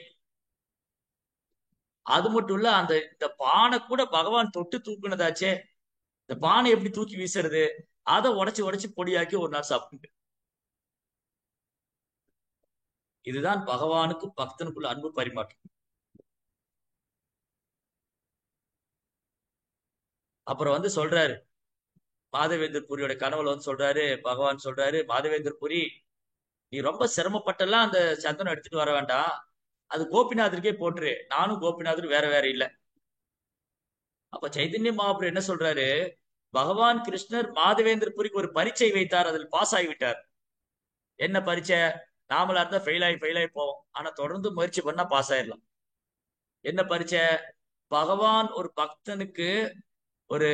அது மட்டும் இல்ல, இந்த பானை கூட பகவான் தொட்டு தூக்குனதாச்சே. இந்த பானை எப்படி தூக்கி வீசுறது, அதை உடைச்சு உடைச்சு பொடியாக்கி ஒரு நாள் சாப்பிட்டு. இதுதான் பகவானுக்கு பக்தனுக்குள்ள அன்பு பரிமாற்றம். அப்புறம் வந்து சொல்றாரு, மாதவேந்தர் புரியோட கனவுல வந்து சொல்றாரு, பகவான் சொல்றாரு, மாதவேந்தர் புரி நீ ரொம்ப சிரமப்பட்டெல்லாம் அந்த சந்தனம் எடுத்துட்டு வர வேண்டாம், அது கோபிநாதருக்கே போட்டுரு, நானும் கோபிநாதரும் வேற வேற இல்ல. அப்ப சைதன்ய மகாபுரு என்ன சொல்றாரு, பகவான் கிருஷ்ணர் மாதவேந்தர் புரிக்கு ஒரு பரீட்சை வைத்தார், அதில் பாஸ் ஆகிவிட்டார். என்ன பரீட்சை? நாமளா இருந்தா ஃபெயில் ஆகி போவோம், ஆனா தொடர்ந்து முயற்சி பண்ணா பாஸ் ஆயிடலாம். என்ன பரீட்சை? பகவான் ஒரு பக்தனுக்கு ஒரு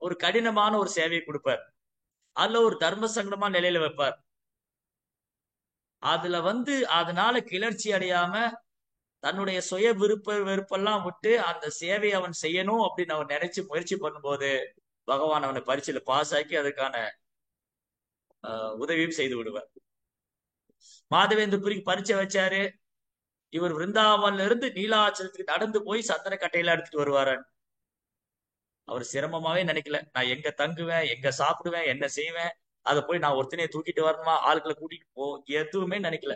ஒரு கடினமான ஒரு சேவையை கொடுப்பார், அதுல ஒரு தர்ம சங்கடமான நிலையில வைப்பார். அதுல வந்து அதனால கிளர்ச்சி அடையாம தன்னுடைய சுய விருப்ப வெறுப்பெல்லாம் விட்டு அந்த சேவையை அவன் செய்யணும் அப்படின்னு அவன் நினைச்சு முயற்சி பண்ணும்போது பகவான் அவனை பரீட்சையில பாஸ் ஆக்கி அதுக்கான உதவியும் செய்து விடுவார். மாதவேந்திர புரிக்கு பரீட்சை வச்சாரு. இவர் விருந்தாவன்ல இருந்து நீலாச்சலத்துக்கு நடந்து போய் சந்தன கட்டையில எடுத்துட்டு வருவாரு. அவர் சிரமமாவே நினைக்கல, நான் எங்க தங்குவேன், எங்க சாப்பிடுவேன், என்ன செய்வேன், அதை போய் நான் ஒருத்தனையை தூக்கிட்டு வரணுமா, ஆட்களை கூட்டிட்டு போ, எதுவுமே நினைக்கல.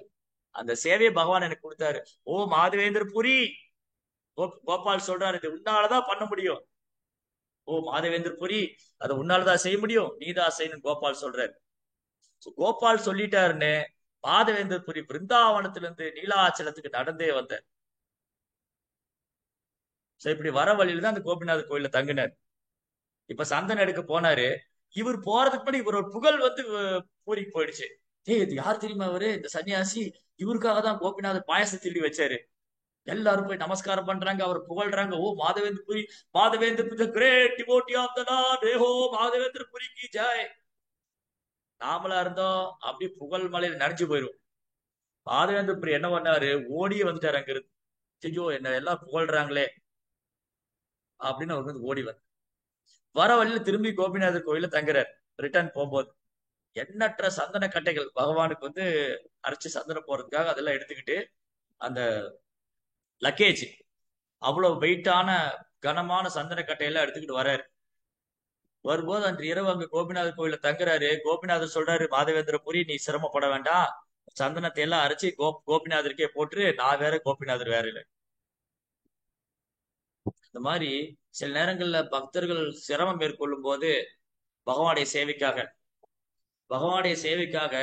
அந்த சேவையை பகவான் எனக்கு கொடுத்தாரு. ஓ மாதவேந்திர புரி, கோபால் சொல்றாரு, இது உன்னாலதான் பண்ண முடியும். ஓ மாதவேந்திர புரி, அதை உன்னாலதான் செய்ய முடியும், நீதான் செய்யணும் கோபால் சொல்றாரு. கோபால் சொல்லிட்டாருன்னு மாதவேந்திர புரி பிருந்தாவனத்துல இருந்து நீலாச்சலத்துக்கு நடந்தே வந்தார். இப்படி வர வழியில தான் அந்த கோபிநாத கோயில்ல தங்கினார். இப்ப சந்தனம் எடுக்க போனாரு. இவர் போறதுக்கு முன்னாடி இவர் ஒரு புகழ் வந்து பூரிக்கு போயிடுச்சு. இது யார் தெரியுமா, அவரு இந்த சன்னியாசி, இவருக்காக தான் கோபிநாதர் பாயசம் திருடி வச்சாரு. எல்லாரும் போய் நமஸ்காரம் பண்றாங்க, அவர் புகழ்றாங்க. ஓ Madhavendra Puri, Madhavendra Puri great devotee of the Lord, ஏஹோ மாதவேந்திர புரிக்கு ஜெய். நாமளா இருந்தோம் அப்படி புகழ் மலையில நனைஞ்சு போயிரும். மாதவேந்திர புரி என்ன பண்ணாரு, ஓடியே வந்துட்டாரு அங்க இருந்து. ஐயோ என்ன எல்லாம் புகழ்றாங்களே அப்படின்னு அவர் வந்து ஓடி வந்து வர வழியில திரும்பி கோபிநாதர் கோயில தங்குறாரு. ரிட்டர்ன் போகும்போது எண்ணற்ற சந்தன கட்டைகள் பகவானுக்கு வந்து அரைச்சு சந்தனம் போறதுக்காக அதெல்லாம் எடுத்துக்கிட்டு அந்த லக்கேஜ் அவ்வளவு வெயிட்டான கனமான சந்தன கட்டையெல்லாம் எடுத்துக்கிட்டு வர்றாரு. வரும்போது அன்று இரவு அங்க கோபிநாதர் கோயில தங்குறாரு. கோபிநாதர் சொல்றாரு, மாதவேந்திர புரி நீ சிரமப்பட வேண்டாம், சந்தனத்தை எல்லாம் அரைச்சு கோபிநாதருக்கே போட்டு, நான் வேற கோபிநாதர் வேற இல்லை. இந்த மாதிரி சில நேரங்கள்ல பக்தர்கள் சிரமம் மேற்கொள்ளும் போது பகவானுடைய சேவைக்காக பகவானுடைய சேவைக்காக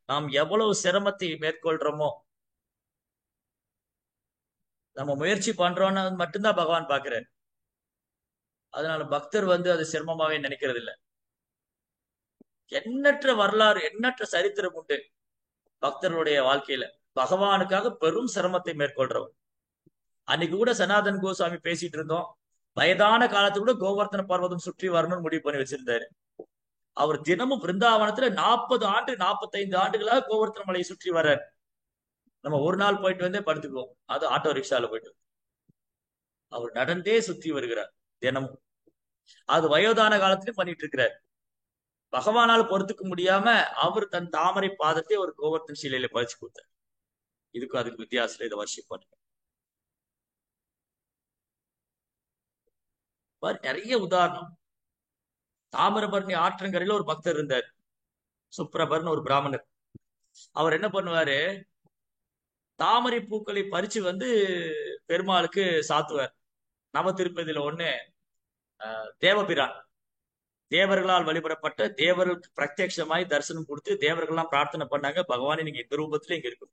நாம் எவ்வளவு சிரமத்தை மேற்கொள்றோமோ, நம்ம முயற்சி பண்றோம்னு மட்டும்தான் பகவான் பாக்குறாரு. அதனால பக்தர் வந்து அது சிரமமாவே நினைக்கிறது இல்லை. எண்ணற்ற வரலாறு, எண்ணற்ற சரித்திரம் உண்டு பக்தர்களுடைய வாழ்க்கையில. பகவானுக்காக பெரும் சிரமத்தை மேற்கொள்றவர். அன்னைக்கு கூட சனாதன் கோஸ்வாமி பேசிட்டு இருந்தோம். வயதான காலத்து கூட கோவர்த்தன பர்வதம் சுற்றி வரணும்னு முடிவு பண்ணி வச்சிருந்தாரு. அவர் தினமும் பிருந்தாவனத்துல 40 ஆண்டு 45 ஆண்டுகளாக கோவர்த்தன மலையை சுற்றி வர்றார். நம்ம ஒரு நாள் போயிட்டு வந்தே படுத்துக்குவோம், அது ஆட்டோ ரிக்ஷால போயிட்டு. அவர் நடந்தே சுத்தி வருகிறார் தினமும். அது வயோதான காலத்திலும் பண்ணிட்டு இருக்கிறார். பகவானால் பொறுத்துக்க முடியாம அவர் தன் தாமரை பாதத்தை ஒரு கோவர்த்தன் சிலையில பதிச்சு கொடுத்தார். இதுக்கும் அதுக்கு வித்தியாசத்துல இதை வர்ஷிப் பண்ணுங்க. நிறைய உதாரணம். தாமிரபரணி ஆற்றங்கரையில ஒரு பக்தர் இருந்தார், சுப்ரபர்னு ஒரு பிராமணர். அவர் என்ன பண்ணுவாரு, தாமரை பூக்களை பறிச்சு வந்து பெருமாளுக்கு சாத்துவார். நவ திருப்பதியில ஒண்ணு தேவபிரான் தேவர்களால் வழிபடப்பட்ட தேவர்களுக்கு பிரத்யட்சமாய் தரிசனம் கொடுத்து தேவர்கள்லாம் பிரார்த்தனை பண்ணாங்க, பகவானே நீங்க இந்த ரூபத்துல இங்க இருக்கும்.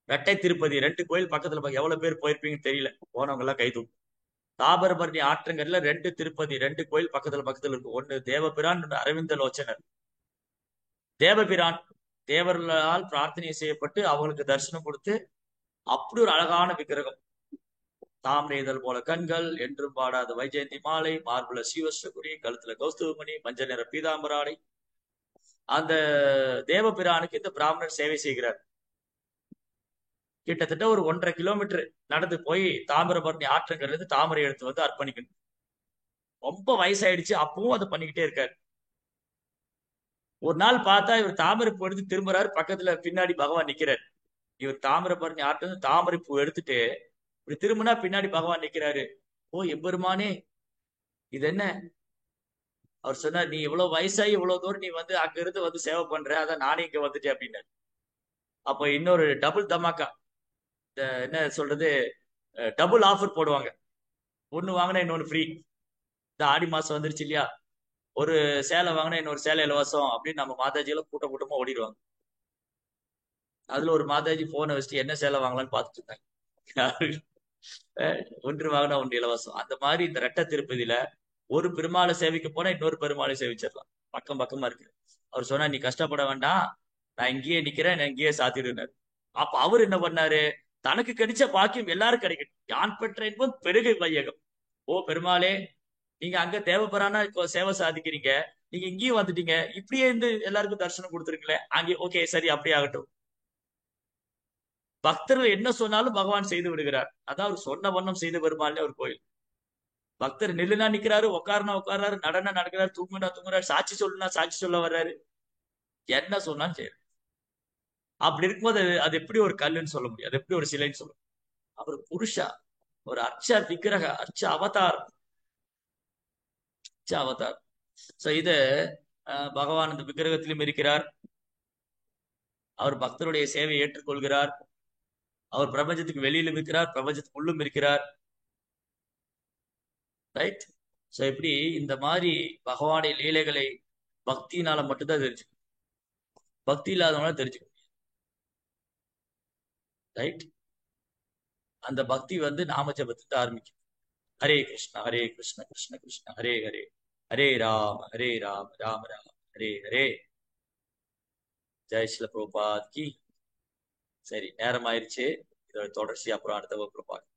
ரெட்டை திருப்பதி 2 கோயில் பக்கத்துல எவ்வளவு பேர் போயிருப்பீங்கன்னு தெரியல, போனவங்க எல்லாம் கை தூக்கும். தாமிரபரணி ஆற்றங்கரையில 2 திருப்பதி, 2 கோயில் பக்கத்துல பக்கத்துல இருக்கும். ஒண்ணு தேவபிரான், ஒண்ணு அரவிந்த லோச்சனர். தேவபிரான் தேவர்களால் பிரார்த்தனை செய்யப்பட்டு அவங்களுக்கு தரிசனம் கொடுத்து அப்படி ஒரு அழகான விக்கிரகம். தாமரை இதழ் போல கண்கள், என்றும் பாடாத வைஜெயந்தி மாலை, மார்புல சீவஸ்வகுடி, கழுத்துல கௌஸ்துவமணி, மஞ்சள் நிற பீதாம்பராடை. அந்த தேவபிரானுக்கு இந்த பிராமணர் சேவை செய்கிறார். கிட்டத்தட்ட ஒரு 1.5 கிலோமீட்டர் நடந்து போய் தாமிரபரணி ஆற்றங்கரையில தாமரை எடுத்து வந்து அர்ப்பணிக்கணும். ரொம்ப வயசாயிடுச்சு, அப்பவும் அதை பண்ணிக்கிட்டே இருக்காரு. ஒரு நாள் பார்த்தா இவர் தாமரை பூ எடுத்து திரும்புறாரு, பக்கத்துல பின்னாடி பகவான் நிக்கிறாரு. இவர் தாமிரபரணி ஆற்று தாமரை பூ எடுத்துட்டு இப்படி திரும்பினா பின்னாடி பகவான் நிக்கிறாரு. ஓ எம்பெருமானே, இது என்ன? அவர் சொன்னார், நீ இவ்வளவு வயசாகி இவ்வளவு தூரம் நீ வந்து அங்க இருந்து வந்து சேவை பண்ற, அதான் நானே இங்க வந்துட்டேன் அப்படின்னாரு. அப்ப இன்னொரு டபுள் தமாக்கா, என்ன சொல்றது, டபுள் ஆஃபர் போடுவாங்க. ஒண்ணு வாங்கினா இன்னொன்னு ஃப்ரீ. இந்த ஆடி மாசம் வந்துருச்சு இல்லையா, ஒரு சேலை வாங்கினா இன்னொரு சேலை இலவசம் அப்படின்னு நம்ம மாதாஜியெல்லாம் கூட்டம் கூட்டமா ஓடிடுவாங்க. அதுல ஒரு மாதாஜி போனை வச்சுட்டு என்ன சேலை வாங்கலாம்னு பார்த்துட்டு இருந்தாங்க. ஒன்று வாங்கினா ஒன்று இலவசம். அந்த மாதிரி இந்த ரெட்டை திருப்பதியில ஒரு பெருமாளை சேவிக்க போனா இன்னொரு பெருமாளை சேவிச்சிடலாம், பக்கம் பக்கமா இருக்கு. அவர் சொன்னா, நீ கஷ்டப்பட வேண்டாம், நான் இங்கேயே நிக்கிறேன், நான் இங்கேயே சாத்திடுனாரு. அப்ப அவர் என்ன பண்ணாரு, தனக்கு கிடைச்ச பாக்கியம் எல்லாரும் கிடைக்கட்டும், யான் பெற்ற இன்பம் பெருகை வையகம். ஓ பெருமாளே, நீங்க அங்க தேவைப்படானா சேவை சாதிக்கிறீங்க, நீங்க இங்கேயும் வந்துட்டீங்க, இப்படியே இருந்து எல்லாருக்கும் தரிசனம் கொடுத்துருங்களேன் அங்கே. ஓகே சரி, அப்படியே ஆகட்டும். பக்தர்கள் என்ன சொன்னாலும் பகவான் செய்து விடுகிறார். அதான் அவர் சொன்ன வண்ணம் செய்து பெருமாள்னே ஒரு கோயில். பக்தர் நில்லுனா நிக்கிறாரு, உட்காருனா உட்கார்றாரு, நடனா நடக்கிறாரு, தூங்குனா தூங்குறாரு, சாட்சி சொல்லுனா சாட்சி சொல்ல வர்றாரு, என்ன சொன்னாலும் சரி. அப்படி இருக்கும்போது அது எப்படி ஒரு கல்லுன்னு சொல்ல முடியும், அது எப்படி ஒரு சிலைன்னு சொல்ல முடியும்? அவர் புருஷா, ஒரு அர்ச்ச விக்கிரக, அர்ச்ச அவதார், அர்ச்ச அவதார். சோ இது பகவான் இந்த விக்கிரகத்திலும் இருக்கிறார். அவர் பக்தருடைய சேவையை ஏற்றுக்கொள்கிறார். அவர் பிரபஞ்சத்துக்கு வெளியிலும் இருக்கிறார், பிரபஞ்சத்துக்கு உள்ளும் இருக்கிறார். ரைட். சோ இப்படி இந்த மாதிரி பகவானுடைய லீலைகளை பக்தியினால மட்டும்தான் தெரிஞ்சுக்கணும், பக்தி இல்லாதவனால தெரிஞ்சுக்கணும். ரைட். அந்த பக்தி வந்து நாம ஜபத்துக்கு ஆரம்பிக்கும். ஹரே கிருஷ்ண ஹரே கிருஷ்ண கிருஷ்ண கிருஷ்ண ஹரே ஹரே, ஹரே ராம ராம ராம ஹரே ஹரே. ஜெய் ஸ்ரீல பிரபுபாத் கி. சரி, நேரம் ஆயிடுச்சு. இதோட தொடர்ச்சி அப்புறம் அடுத்த வகுப்புல பார்க்கலாம்.